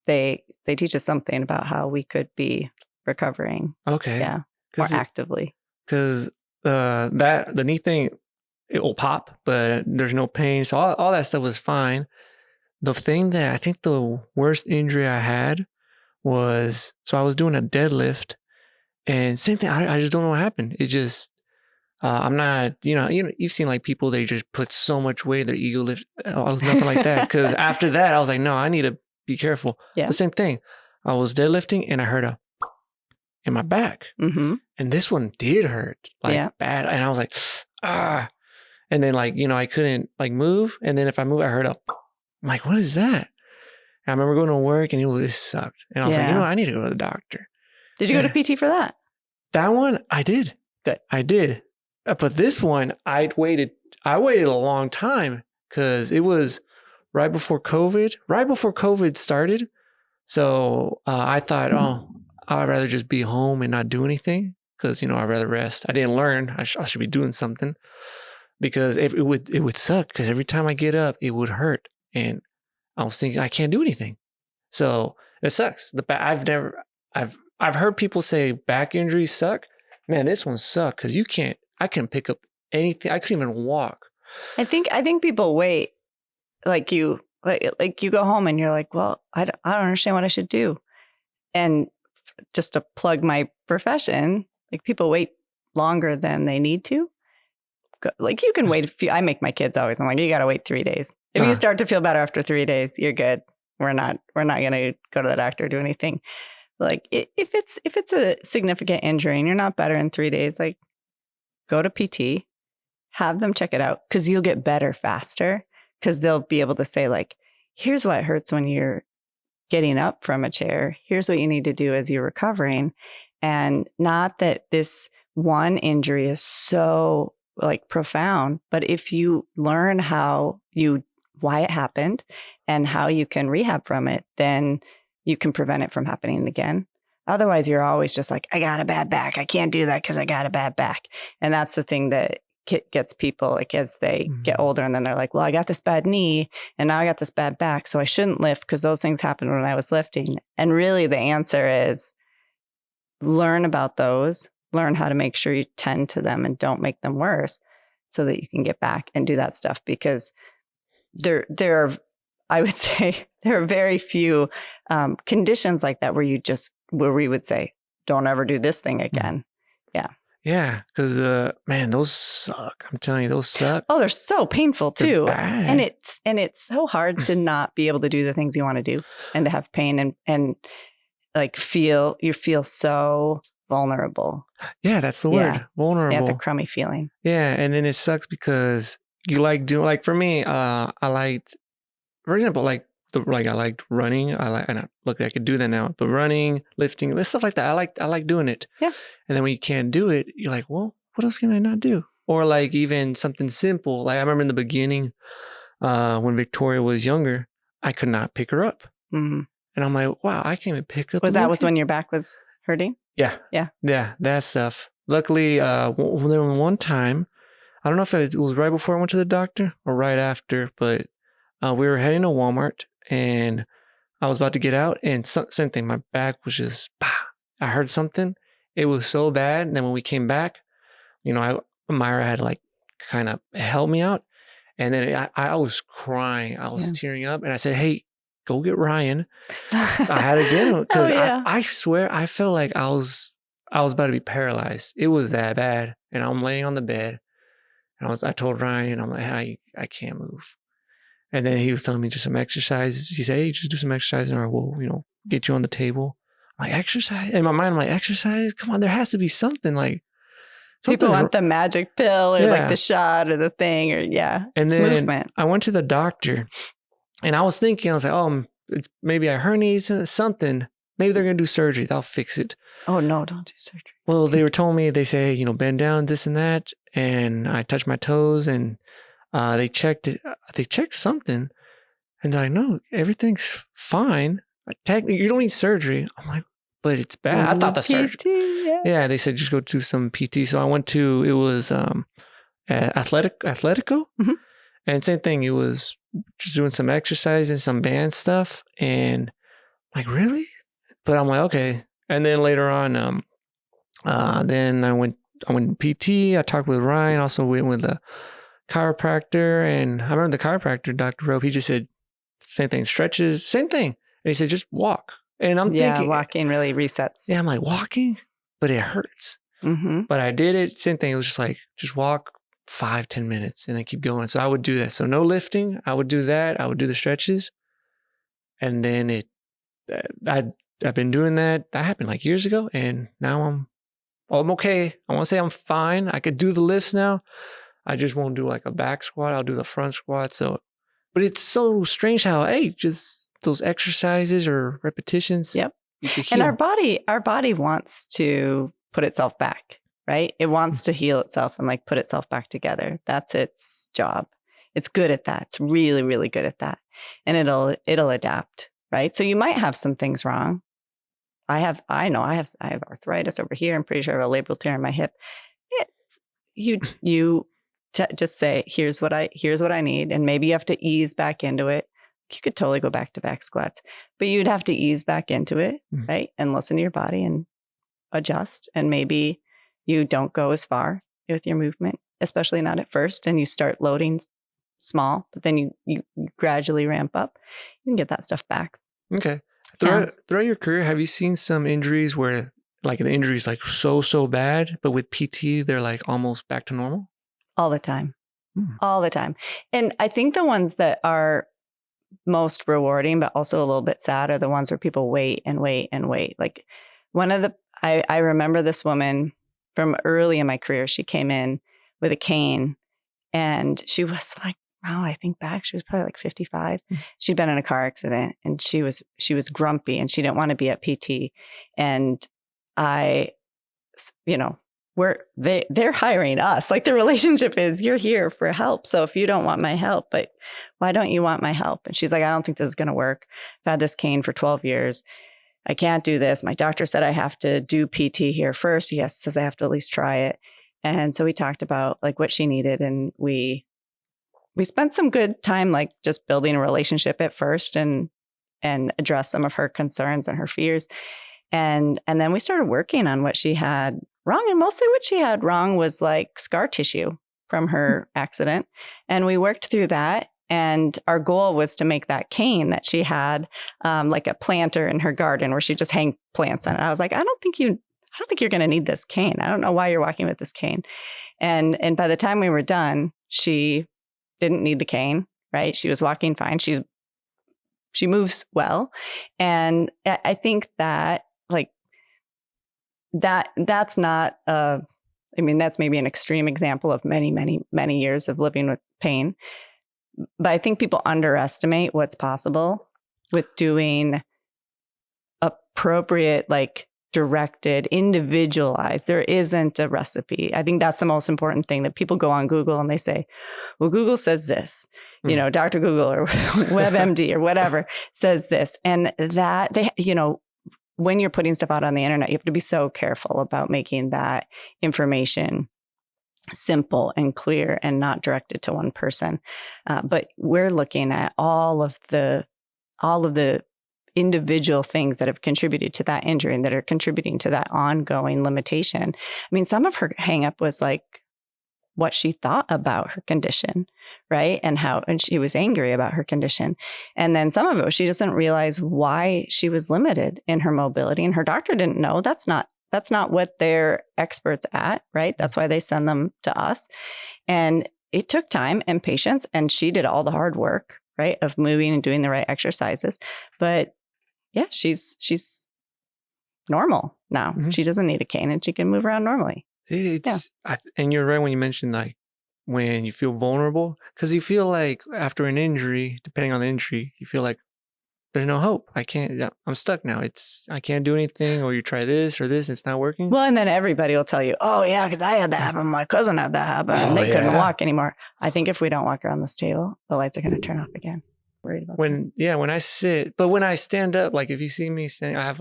they teach us something about how we could be recovering. Okay. Yeah. More actively. Because the knee thing, it will pop, but there's no pain. So all that stuff was fine. The thing that I think the worst injury I had was, so I was doing a deadlift and same thing. I just don't know what happened. It just, I'm not, you've seen like people, they just put so much weight, their ego lift. I was nothing like that. Cause after that I was like, no, I need to be careful. Yeah. The same thing. I was deadlifting and I heard a in my back. Mm-hmm. And this one did hurt like bad. And I was like, ah. And then like, I couldn't like move. And then if I move, I heard a, I'm like, what is that? And I remember going to work and it sucked. And I was like, I need to go to the doctor. Did you go to PT for that? That one, I did. Good. I did. But this one, I waited a long time because it was right before COVID started. So I thought, I'd rather just be home and not do anything because, I'd rather rest. I didn't learn. I should be doing something because it would suck because every time I get up, it would hurt. And I was thinking, I can't do anything. So it sucks. I've heard people say back injuries suck. Man, this one sucked because I can't pick up anything. I couldn't even walk. I think people wait like you go home and you're like, well, I don't understand what I should do. And just to plug my profession, like people wait longer than they need to. Like you can wait I make my kids always, I'm like, you got to wait 3 days. If you start to feel better after 3 days, you're good. We're not going to go to the doctor or do anything. Like if it's a significant injury and you're not better in 3 days, like go to PT, have them check it out because you'll get better faster because they'll be able to say like, here's what hurts when you're getting up from a chair. Here's what you need to do as you're recovering. And not that this one injury is so like profound, but if you learn why it happened and how you can rehab from it, then you can prevent it from happening again. Otherwise, you're always just like, I got a bad back. I can't do that because I got a bad back. And that's the thing that gets people like as they get older and then they're like, well, I got this bad knee and now I got this bad back. So I shouldn't lift because those things happened when I was lifting. And really the answer is learn about those, learn how to make sure you tend to them and don't make them worse so that you can get back and do that stuff because there are, I would say there are very few conditions like that where we would say, don't ever do this thing again. Yeah. Yeah. Because, man, those suck. I'm telling you, those suck. Oh, they're so painful too. They're bad. And it's so hard to not be able to do the things you want to do and to have pain and like you feel so vulnerable. Yeah, that's the word. Vulnerable. Yeah, it's a crummy feeling. Yeah. And then it sucks because you like doing, like for me, I liked, for example, I liked running. I could do that now, but running, lifting, stuff like that. I like doing it. Yeah. And then when you can't do it, you're like, well, what else can I not do? Or like even something simple. Like I remember in the beginning, when Victoria was younger, I could not pick her up. Mm-hmm. And I'm like, wow, I can't even pick up. Was when your back was hurting? Yeah. Yeah. Yeah. That stuff. Luckily, there was one time, I don't know if it was right before I went to the doctor or right after, but we were heading to Walmart and I was about to get out and same thing. My back was just, I heard something. It was so bad. And then when we came back, Myra had like kind of helped me out. And then I was crying. I was tearing up and I said, hey, go get Ryan. I had to get him because I swear I felt like I was about to be paralyzed. It was that bad. And I'm laying on the bed. And I told Ryan, I'm like, hey, I can't move. And then he was telling me just some exercises. He said, hey, just do some exercise and we'll, get you on the table. I'm like, exercise? In my mind, I'm like, exercise? Come on, there has to be something like. People want the magic pill or like the shot or the thing or And then movement. I went to the doctor and I was thinking, I was like, oh, maybe I herniated something. Maybe they're going to do surgery. That'll fix it. Oh, no, don't do surgery. Well, they told me, they say, bend down, this and that. And I touched my toes and they checked it. They checked something. And they're like, no, everything's fine. Technically, you don't need surgery. I'm like, but it's bad. I thought the surgery. Yeah, they said just go do some PT. So I went to, it was Atletico. Mm-hmm. And same thing. It was just doing some exercise and some band stuff. And I'm like, really? But I'm like, okay. And then later on, then I went PT. I talked with Ryan. Also went with a chiropractor. And I remember the chiropractor, Dr. Rope, he just said, same thing, stretches, same thing. And he said, just walk. And I'm thinking. Walking really resets. Yeah, I'm like, walking? But it hurts. Mm-hmm. But I did it. Same thing. It was just like, just walk 5-10 minutes and then keep going. So I would do that. So no lifting. I would do that. I would do the stretches. And then I've been doing that. That happened like years ago. And now I'm okay. I want to say I'm fine. I could do the lifts now. I just won't do like a back squat. I'll do the front squat. So, but it's so strange how, just those exercises or repetitions. Yep. And our body wants to put itself back, right? It wants to heal itself and like put itself back together. That's its job. It's good at that. It's really, really good at that. And it'll adapt, right? So you might have some things wrong. I have arthritis over here. I'm pretty sure I have a labral tear in my hip. Just say, here's what I need. And maybe you have to ease back into it. You could totally go back to back squats, but you'd have to ease back into it, right? And listen to your body and adjust. And maybe you don't go as far with your movement, especially not at first. And you start loading small, but then you gradually ramp up. You can get that stuff back. Okay. Throughout your career, have you seen some injuries where like the injury is like so bad, but with PT, they're like almost back to normal? All the time. All the time. And I think the ones that are most rewarding, but also a little bit sad, are the ones where people wait and wait and wait. Like I remember this woman from early in my career. She came in with a cane and she was like, wow, I think back, she was probably like 55. She'd been in a car accident and she was grumpy and she didn't want to be at PT. And they're hiring us. Like the relationship is, you're here for help. So if you don't want my help, but why don't you want my help? And she's like, I don't think this is going to work. I've had this cane for 12 years. I can't do this. My doctor said I have to do PT here first. He says I have to at least try it. And so we talked about like what she needed. And we spent some good time, like just building a relationship at first and address some of her concerns and her fears. And then we started working on what she had wrong. And mostly what she had wrong was like scar tissue from her accident. And we worked through that. And our goal was to make that cane that she had like a planter in her garden where she just hang plants on it. I was like, I don't think you're going to need this cane. I don't know why you're walking with this cane. And by the time we were done, she didn't need the cane, right? She was walking fine. She moves well. And I think that like that's not that's maybe an extreme example of many, many, many years of living with pain. But I think people underestimate what's possible with doing appropriate, like directed, individualized. There isn't a recipe. I think that's the most important thing, that people go on Google and they say, well, Google says this, Dr. Google or WebMD or whatever says this. And that when you're putting stuff out on the internet, you have to be so careful about making that information simple and clear and not directed to one person. But we're looking at all of the individual things that have contributed to that injury and that are contributing to that ongoing limitation. I mean, some of her hang up was like what she thought about her condition, right? And she was angry about her condition. And then some of it, she doesn't realize why she was limited in her mobility. And her doctor didn't know. That's not what they're experts at, right? That's why they send them to us. And it took time and patience, and she did all the hard work, right, of moving and doing the right exercises. But yeah, she's normal now. Mm-hmm. She doesn't need a cane, and she can move around normally. And you're right when you mentioned like when you feel vulnerable, because you feel like after an injury, depending on the injury, you feel like there's no hope. I'm stuck now. I can't do anything, or you try this or this, and it's not working. Well, and then everybody will tell you, oh yeah, because I had that happen. My cousin had that happen. And they couldn't walk anymore. I think if we don't walk around this table, the lights are going to turn off again. Worried about when I sit, but when I stand up, like if you see me standing, I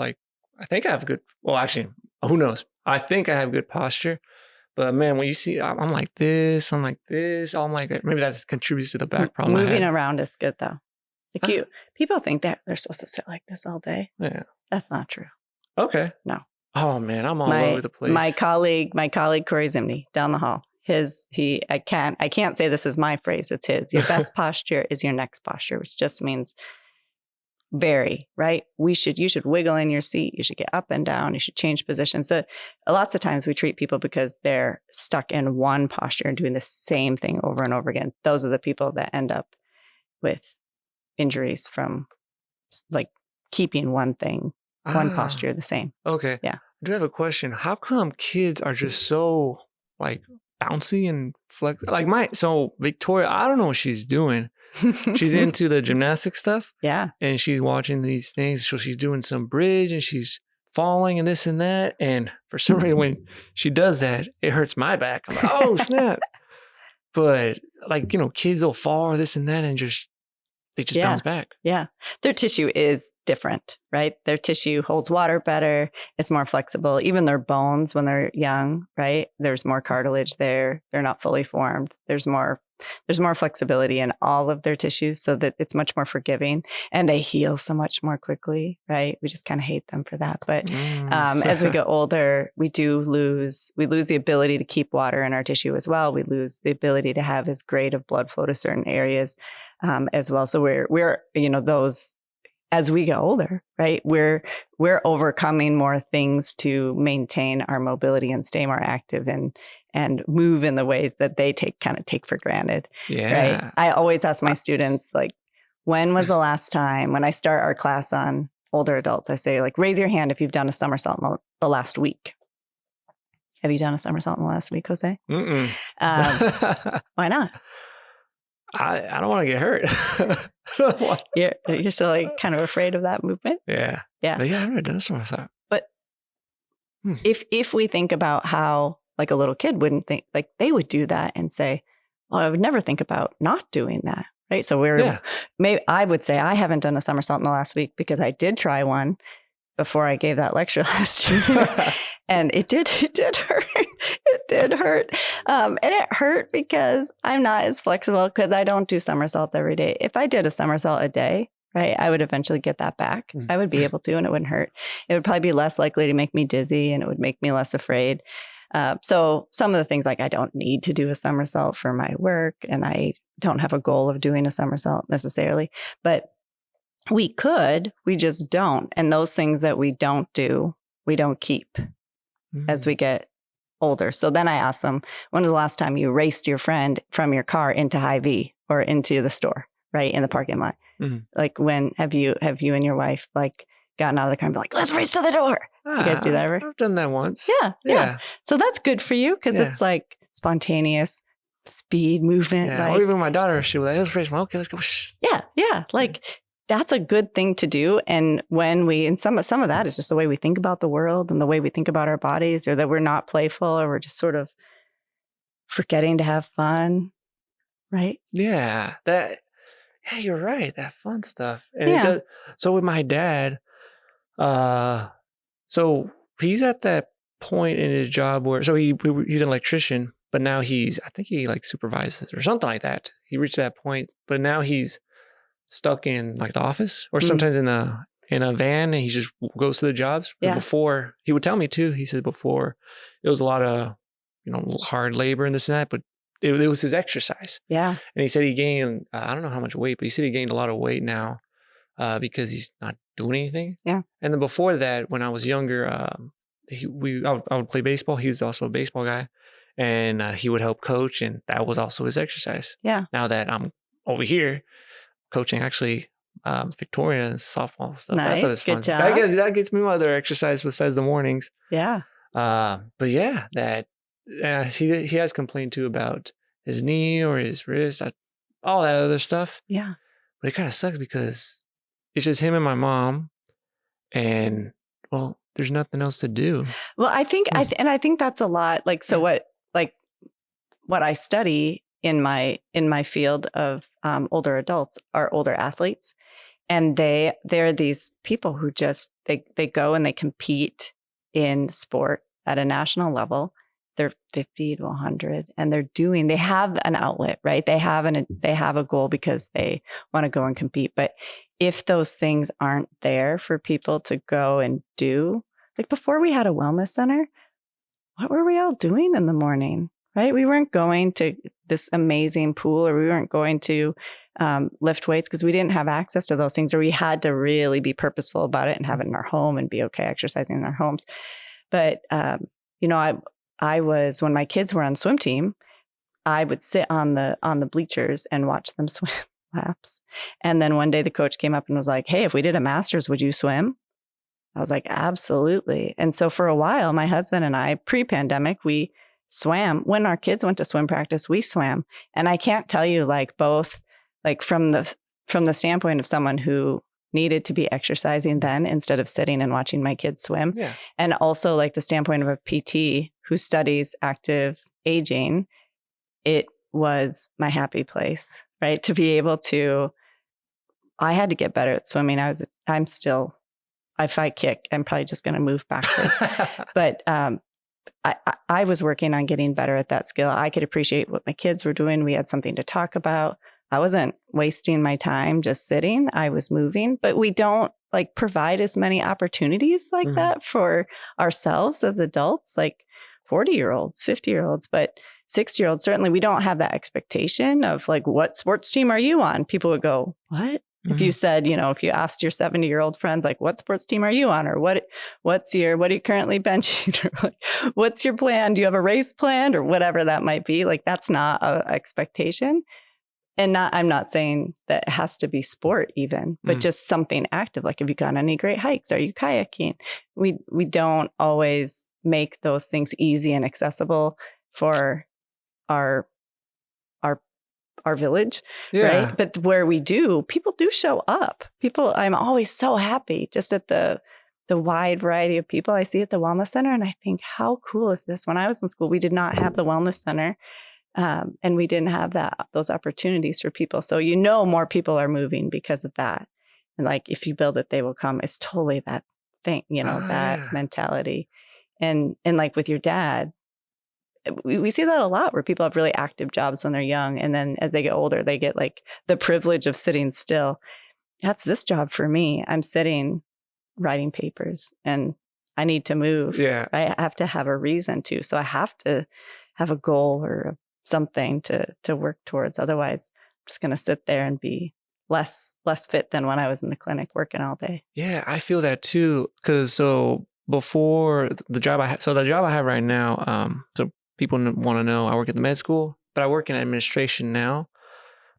think I have good, well, actually, who knows? I think I have good posture. But man, when you see, I'm like this, I'm like maybe that contributes to the back problem. Moving around is good though. Like people think that they're supposed to sit like this all day. Yeah. That's not true. Okay. No. Oh man, I'm all over the place. My colleague Corey Zimney down the hall, I can't say this is my phrase, it's his. Your best posture is your next posture, which just means vary, right? You should wiggle in your seat. You should get up and down. You should change positions. So lots of times we treat people because they're stuck in one posture and doing the same thing over and over again. Those are the people that end up with injuries from like keeping one posture the same. Okay. Yeah. I do have a question. How come kids are just so like bouncy and flex? Like Victoria, I don't know what she's doing. She's into the gymnastic stuff. Yeah. And she's watching these things. So she's doing some bridge and she's falling and this and that. And for some reason, when she does that, it hurts my back. I'm like, oh, snap. But like, kids will fall or this and that and they just bounce back. Yeah. Their tissue is different, right? Their tissue holds water better. It's more flexible. Even their bones when they're young, right? There's more cartilage there. They're not fully formed. There's more flexibility in all of their tissues so that it's much more forgiving and they heal so much more quickly, right? We just kind of hate them for that. But as we get older, we lose the ability to keep water in our tissue as well. We lose the ability to have as great of blood flow to certain areas as well. So we're those, as we get older, right? We're overcoming more things to maintain our mobility and stay more active and move in the ways that they take for granted. Yeah. Right? I always ask my students, like, when was the last time, when I start our class on older adults, I say, like, raise your hand if you've done a somersault in the last week. Have you done a somersault in the last week, Jose? Mm-mm. Why not? I don't want to get hurt. You're still like kind of afraid of that movement? Yeah. Yeah. But yeah, I've never done a somersault. But if we think about how like a little kid wouldn't think, like they would do that and say, well, I would never think about not doing that. Right. So maybe I would say I haven't done a somersault in the last week because I did try one before I gave that lecture last year. And it did hurt. It did hurt. And it hurt because I'm not as flexible because I don't do somersaults every day. If I did a somersault a day, right, I would eventually get that back. I would be able to, and it wouldn't hurt. It would probably be less likely to make me dizzy and it would make me less afraid. So some of the things, like I don't need to do a somersault for my work and I don't have a goal of doing a somersault necessarily, but we just don't. And those things that we don't do, we don't keep as we get older. So then I ask them, when was the last time you raced your friend from your car into Hy-Vee or into the store, right, in the parking lot? Like when have you and your wife like gotten out of the car and be like, let's race to the door? Do you guys do that ever? I've done that once. Yeah. So that's good for you because it's like spontaneous speed movement. Yeah. Or even my daughter, she was like, let's race. Okay, let's go. Yeah. Like that's a good thing to do. And and some of that is just the way we think about the world and the way we think about our bodies, or that we're not playful or we're just sort of forgetting to have fun. Right? Yeah. You're right. That fun stuff. And it does. So with my dad, so he's at that point in his job where, so he's an electrician, but now I think he like supervises or something like that. He reached that point, but now he's stuck in like the office or sometimes in a van, and he just goes to the jobs. But before, he would tell me too, he said before it was a lot of, hard labor and this and that, but it was his exercise. Yeah. And he said he gained, I don't know how much weight, but he said he gained a lot of weight now because he's not doing anything. Yeah. And then before that, when I was younger, I would play baseball. He was also a baseball guy, and he would help coach, and that was also his exercise. Yeah. Now that I'm over here coaching, actually, Victoria and softball stuff. Nice. That's Good job. I guess that gets me my other exercise besides the mornings. Yeah. But yeah, that he has complained too about his knee or his wrist, all that other stuff. Yeah. But it kind of sucks because it's just him and my mom, and well, there's nothing else to do. Well, I think I think that's a lot. Like, so what I study in my field of older adults are older athletes, and they're these people who just they go and they compete in sport at a national level. They're 50 to 100, and they have an outlet, right? They have a goal because they want to go and compete. But if those things aren't there for people to go and do, like before we had a wellness center, what were we all doing in the morning, right? We weren't going to this amazing pool, or we weren't going to lift weights because we didn't have access to those things, or we had to really be purposeful about it and have it in our home and be okay exercising in our homes. But, I was, when my kids were on swim team, I would sit on the bleachers and watch them swim laps. And then one day the coach came up and was like, "Hey, if we did a master's, would you swim?" I was like, "Absolutely." And so for a while, my husband and I, pre-pandemic, we swam. When our kids went to swim practice, we swam. And I can't tell you, like, both, like from the standpoint of someone who needed to be exercising then instead of sitting and watching my kids swim. Yeah. And also like the standpoint of a PT who studies active aging, it was my happy place, right? To be able to, I had to get better at swimming. I'm still, if I kick, I'm probably just going to move backwards. But I was working on getting better at that skill. I could appreciate what my kids were doing. We had something to talk about. I wasn't wasting my time just sitting. I was moving, but we don't like provide as many opportunities like that for ourselves as adults, like 40-year-olds, 50-year-olds, but 60-year-olds, certainly we don't have that expectation of like, what sports team are you on? People would go, what? If you said, if you asked your 70-year-old friends, like, what sports team are you on? Or what are you currently benching? Or like, what's your plan? Do you have a race planned? Or whatever that might be. Like, that's not an expectation. And I'm not saying that it has to be sport even, but just something active. Like, have you gone on any great hikes? Are you kayaking? We don't always make those things easy and accessible for our village, right? But where we do, people do show up. I'm always so happy just at the wide variety of people I see at the wellness center. And I think, how cool is this? When I was in school, we did not have the wellness center. And we didn't have those opportunities for people. So, more people are moving because of that. And like, if you build it, they will come. It's totally that thing, that mentality. And like with your dad, we see that a lot where people have really active jobs when they're young. And then as they get older, they get like the privilege of sitting still. That's this job for me. I'm sitting, writing papers, and I need to move. Yeah. I have to have a reason to. So I have to have a goal or something to work towards. Otherwise, I'm just going to sit there and be less fit than when I was in the clinic working all day. Yeah, I feel that too. Because before the job I have right now, so people want to know, I work at the med school, but I work in administration now.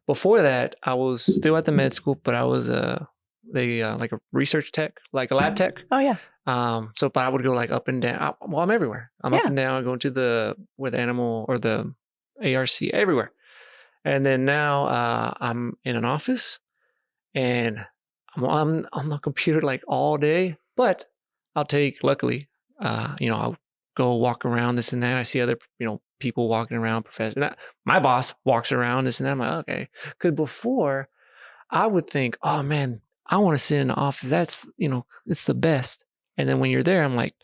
Before that, I was still at the med school, but I was like a research tech, like a lab tech. Oh yeah. But I would go like up and down. I'm everywhere. I'm up and down, going to where the animal or the ARC, everywhere. And then now I'm in an office, and I'm on the computer like all day. But luckily, I'll go walk around this and that. I see other, people walking around, professors. My boss walks around this and that. I'm like, okay. Because before, I would think, oh man, I want to sit in the office. That's, it's the best. And then when you're there, I'm like,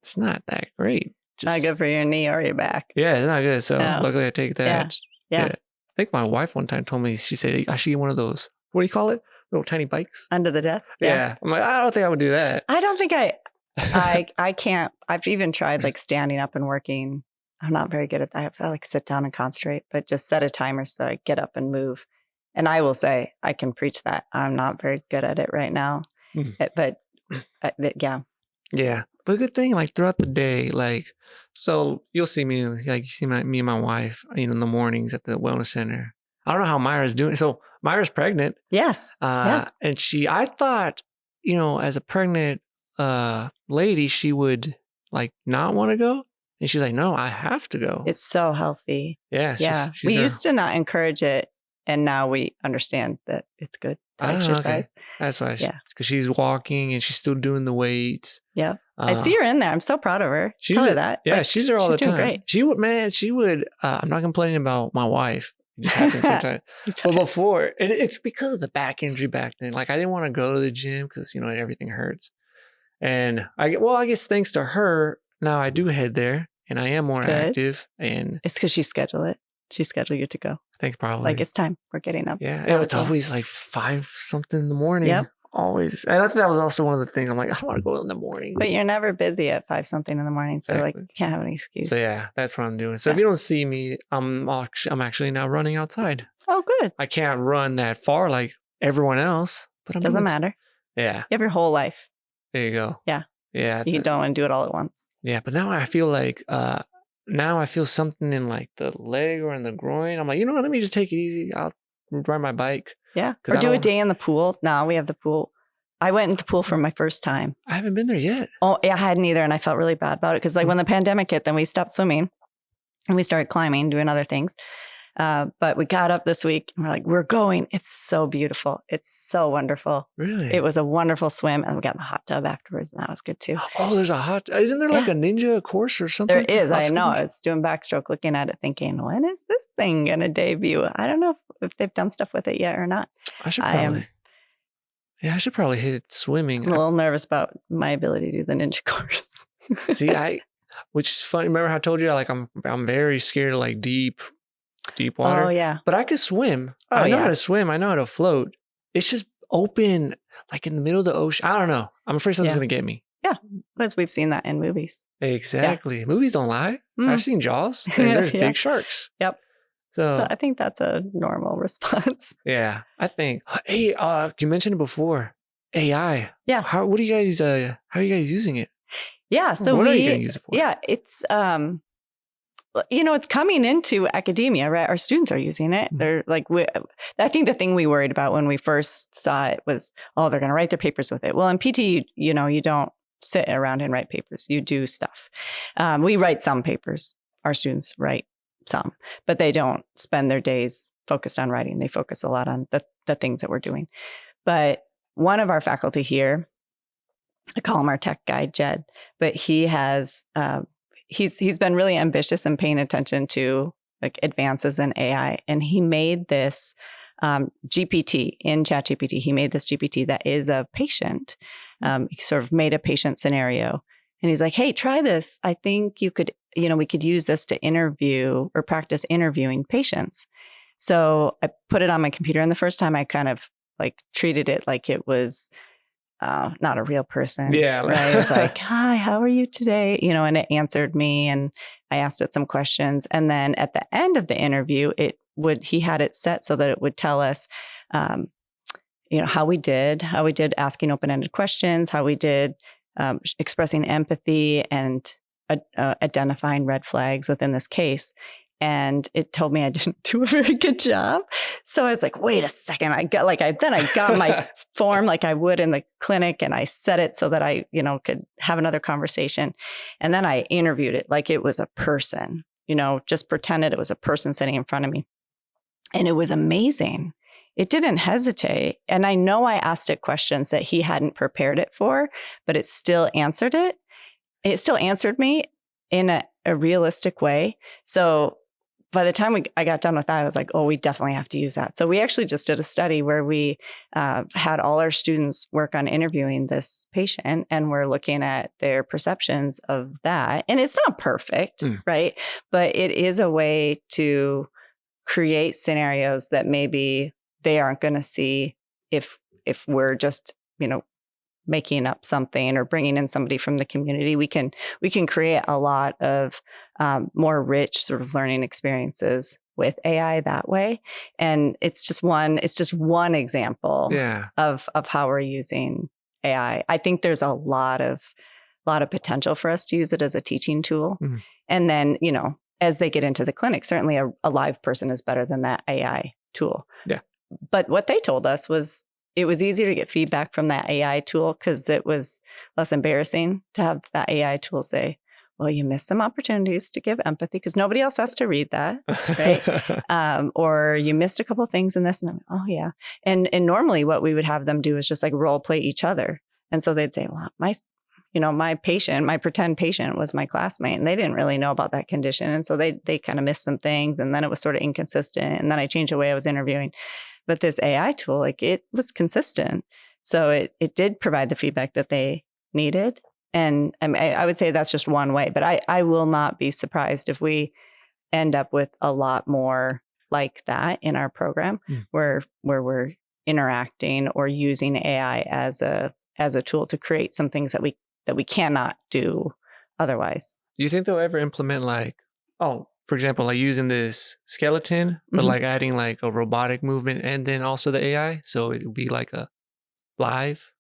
it's not that great. Not good for your knee or your back. Yeah, it's not good. So luckily I take that. Yeah. I think my wife one time told me, she said, I should get one of those, what do you call it? Little tiny bikes? Under the desk? Yeah. I'm like, I don't think I would do that. I don't think I can't. I've even tried like standing up and working I'm not very good at that. I have to like sit down and concentrate, but just set a timer so I get up and move. And I will say, I can preach that. I'm not very good at it right now. But yeah. Yeah. But good thing, like throughout the day, like, so you'll see me, like you see me and my wife, in the mornings at the wellness center. I don't know how Myra's doing. So Myra's pregnant. Yes. Yes. And I thought, as a pregnant lady, she would like not want to go. And she's like, no, I have to go. It's so healthy. Yeah. Yeah. We used to not encourage it. And now we understand that it's good to exercise. Okay. That's why. Because she's walking and she's still doing the weights. Yeah. I see her in there. I'm so proud of her. Tell her that. Yeah. Like, she's there all the time. Great. She would, I'm not complaining about my wife. It just happens sometimes. But before, it's because of the back injury back then. Like I didn't want to go to the gym because, everything hurts. And I guess thanks to her, now I do head there and I am more active. And it's because she scheduled it. She scheduled you to go. I think probably. Like it's time. We're getting up. Yeah. It's always like 5 something in the morning. Yep. Always. And I think that was also one of the things I'm like, I don't want to go in the morning. But you're never busy at 5 something in the morning. So like you can't have any excuse. So yeah, that's what I'm doing. So if you don't see me, I'm actually now running outside. Oh, good. I can't run that far like everyone else. But doesn't matter. Yeah. You have your whole life. There you go. Yeah. Yeah. You don't want to do it all at once. Yeah. But now I feel like something in like the leg or in the groin. I'm like, you know what? Let me just take it easy. I'll ride my bike. Yeah. Or do a day in the pool. Now we have the pool. I went in the pool for my first time. I haven't been there yet. Oh, yeah, I hadn't either. And I felt really bad about it. Because like when the pandemic hit, then we stopped swimming and we started climbing, doing other things. But we got up this week and we're like, we're going. It's so beautiful. It's so wonderful. Really? It was a wonderful swim. And we got in the hot tub afterwards. And that was good too. Oh, there's isn't there like a ninja course or something? There is. I know. I was doing backstroke, looking at it, thinking, when is this thing going to debut? I don't know if they've done stuff with it yet or not. I should probably hit swimming. I'm a little nervous about my ability to do the ninja course. See, which is funny. Remember how I told you, like, I'm very scared of like deep water. Oh yeah. But I can swim. I know how to swim. I know how to float. It's just open, like in the middle of the ocean. I don't know. I'm afraid something's going to get me. Yeah. Because we've seen that in movies. Exactly. Yeah. Movies don't lie. I've seen Jaws and there's big sharks. Yep. So I think that's a normal response. Yeah, I think. Hey, you mentioned it before. AI. Yeah. How are you guys using it? Yeah. So what are you going to use it for? Yeah, it's it's coming into academia, right? Our students are using it. They're like, I think the thing we worried about when we first saw it was, they're going to write their papers with it. Well, in PT, you don't sit around and write papers. You do stuff. We write some papers. Our students write some, but they don't spend their days focused on writing. They focus a lot on the things that we're doing. But one of our faculty here, I call him our tech guy, Jed, but he has, he's been really ambitious and paying attention to like advances in AI. And he made this GPT in ChatGPT. He made this GPT that is a patient. He sort of made a patient scenario. And he's like, hey, try this. I think you could, we could use this to interview or practice interviewing patients. So I put it on my computer. And the first time I kind of like treated it like it was not a real person. Yeah. Right. It was like, hi, how are you today? And it answered me and I asked it some questions. And then at the end of the interview, he had it set so that it would tell us, how we did asking open-ended questions, how we did expressing empathy and identifying red flags within this case. And it told me I didn't do a very good job. So I was like, wait a second. I got my form like I would in the clinic and I set it so that I, could have another conversation. And then I interviewed it like it was a person, just pretended it was a person sitting in front of me. And it was amazing. It didn't hesitate. And I know I asked it questions that he hadn't prepared it for, but it still answered it. It still answered me in a realistic way. So by the time I got done with that, I was like, we definitely have to use that. So we actually just did a study where we had all our students work on interviewing this patient and we're looking at their perceptions of that. And it's not perfect, right? But it is a way to create scenarios that maybe they aren't going to see if we're just, making up something or bringing in somebody from the community, we can create a lot of more rich sort of learning experiences with AI that way. And it's just one example of how we're using AI. I think there's a lot of potential for us to use it as a teaching tool. Mm-hmm. And then, as they get into the clinic, certainly a live person is better than that AI tool. Yeah. But what they told us was it was easier to get feedback from that AI tool because it was less embarrassing to have that AI tool say, well, you missed some opportunities to give empathy because nobody else has to read that, right? Or you missed a couple of things in this. And then, oh, yeah. And normally what we would have them do is just like role play each other. And so they'd say, well, my pretend patient was my classmate, and they didn't really know about that condition. And so they kind of missed some things, and then it was sort of inconsistent. And then I changed the way I was interviewing. But this AI tool, like, it was consistent. So it did provide the feedback that they needed. And I would say that's just one way, but I will not be surprised if we end up with a lot more like that in our program, where we're interacting or using AI as a tool to create some things that we cannot do otherwise. Do you think they'll ever implement for example, like using this skeleton, but like adding like a robotic movement and then also the AI? So it would be like a live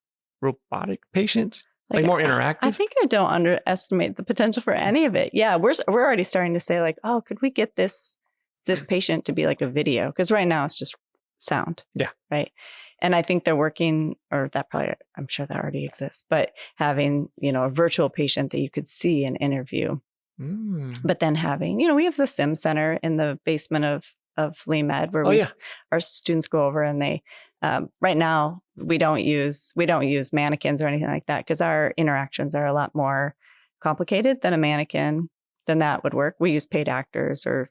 robotic patient? Like more interactive? I think I don't underestimate the potential for any of it. Yeah, we're already starting to say like, oh, could we get this patient to be like a video? Because right now it's just sound. Yeah. Right. And I think they're working, or I'm sure that already exists, but having, a virtual patient that you could see and interview. But then having, we have the Sim Center in the basement of Lee Med where our students go over, and they, right now we don't use mannequins or anything like that because our interactions are a lot more complicated than a mannequin. Then that would work. We use paid actors or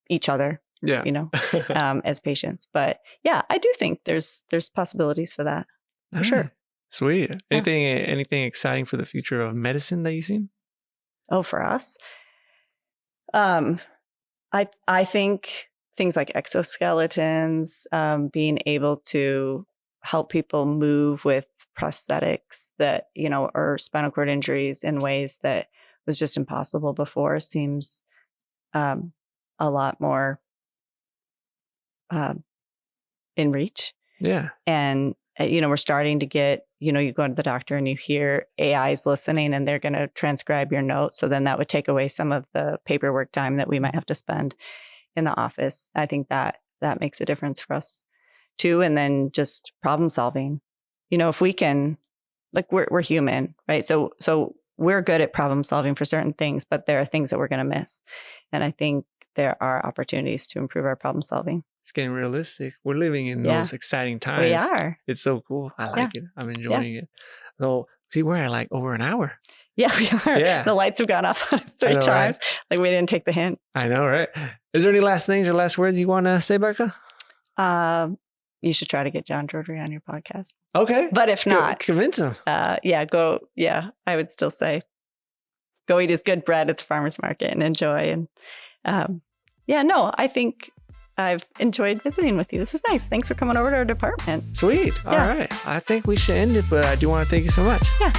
each other, as patients. But yeah, I do think there's possibilities for that. For sure. Sweet. Anything exciting for the future of medicine that you've seen? Oh, for us? I think things like exoskeletons, being able to help people move with prosthetics that, or spinal cord injuries in ways that was just impossible before seems a lot more in reach. Yeah. And, we're starting to get, you go to the doctor and you hear AI's listening and they're going to transcribe your notes. So then that would take away some of the paperwork time that we might have to spend in the office. I think that makes a difference for us too. And then just problem solving, if we can, like, we're human, right? So we're good at problem solving for certain things, but there are things that we're going to miss. And I think there are opportunities to improve our problem solving. It's getting realistic. We're living in those exciting times. We are. It's so cool. I like it. I'm enjoying it. So, see, we're at like over an hour. Yeah, we are. Yeah. The lights have gone off 3 times. Right? Like, we didn't take the hint. I know, right? Is there any last things or last words you want to say, Becca? You should try to get John Jordre on your podcast. Okay. But if not, convince him. Go. Yeah, I would still say go eat his good bread at the farmer's market and enjoy. And I think I've enjoyed visiting with you. This is nice. Thanks for coming over to our department. Sweet. All right. I think we should end it, but I do want to thank you so much. Yeah.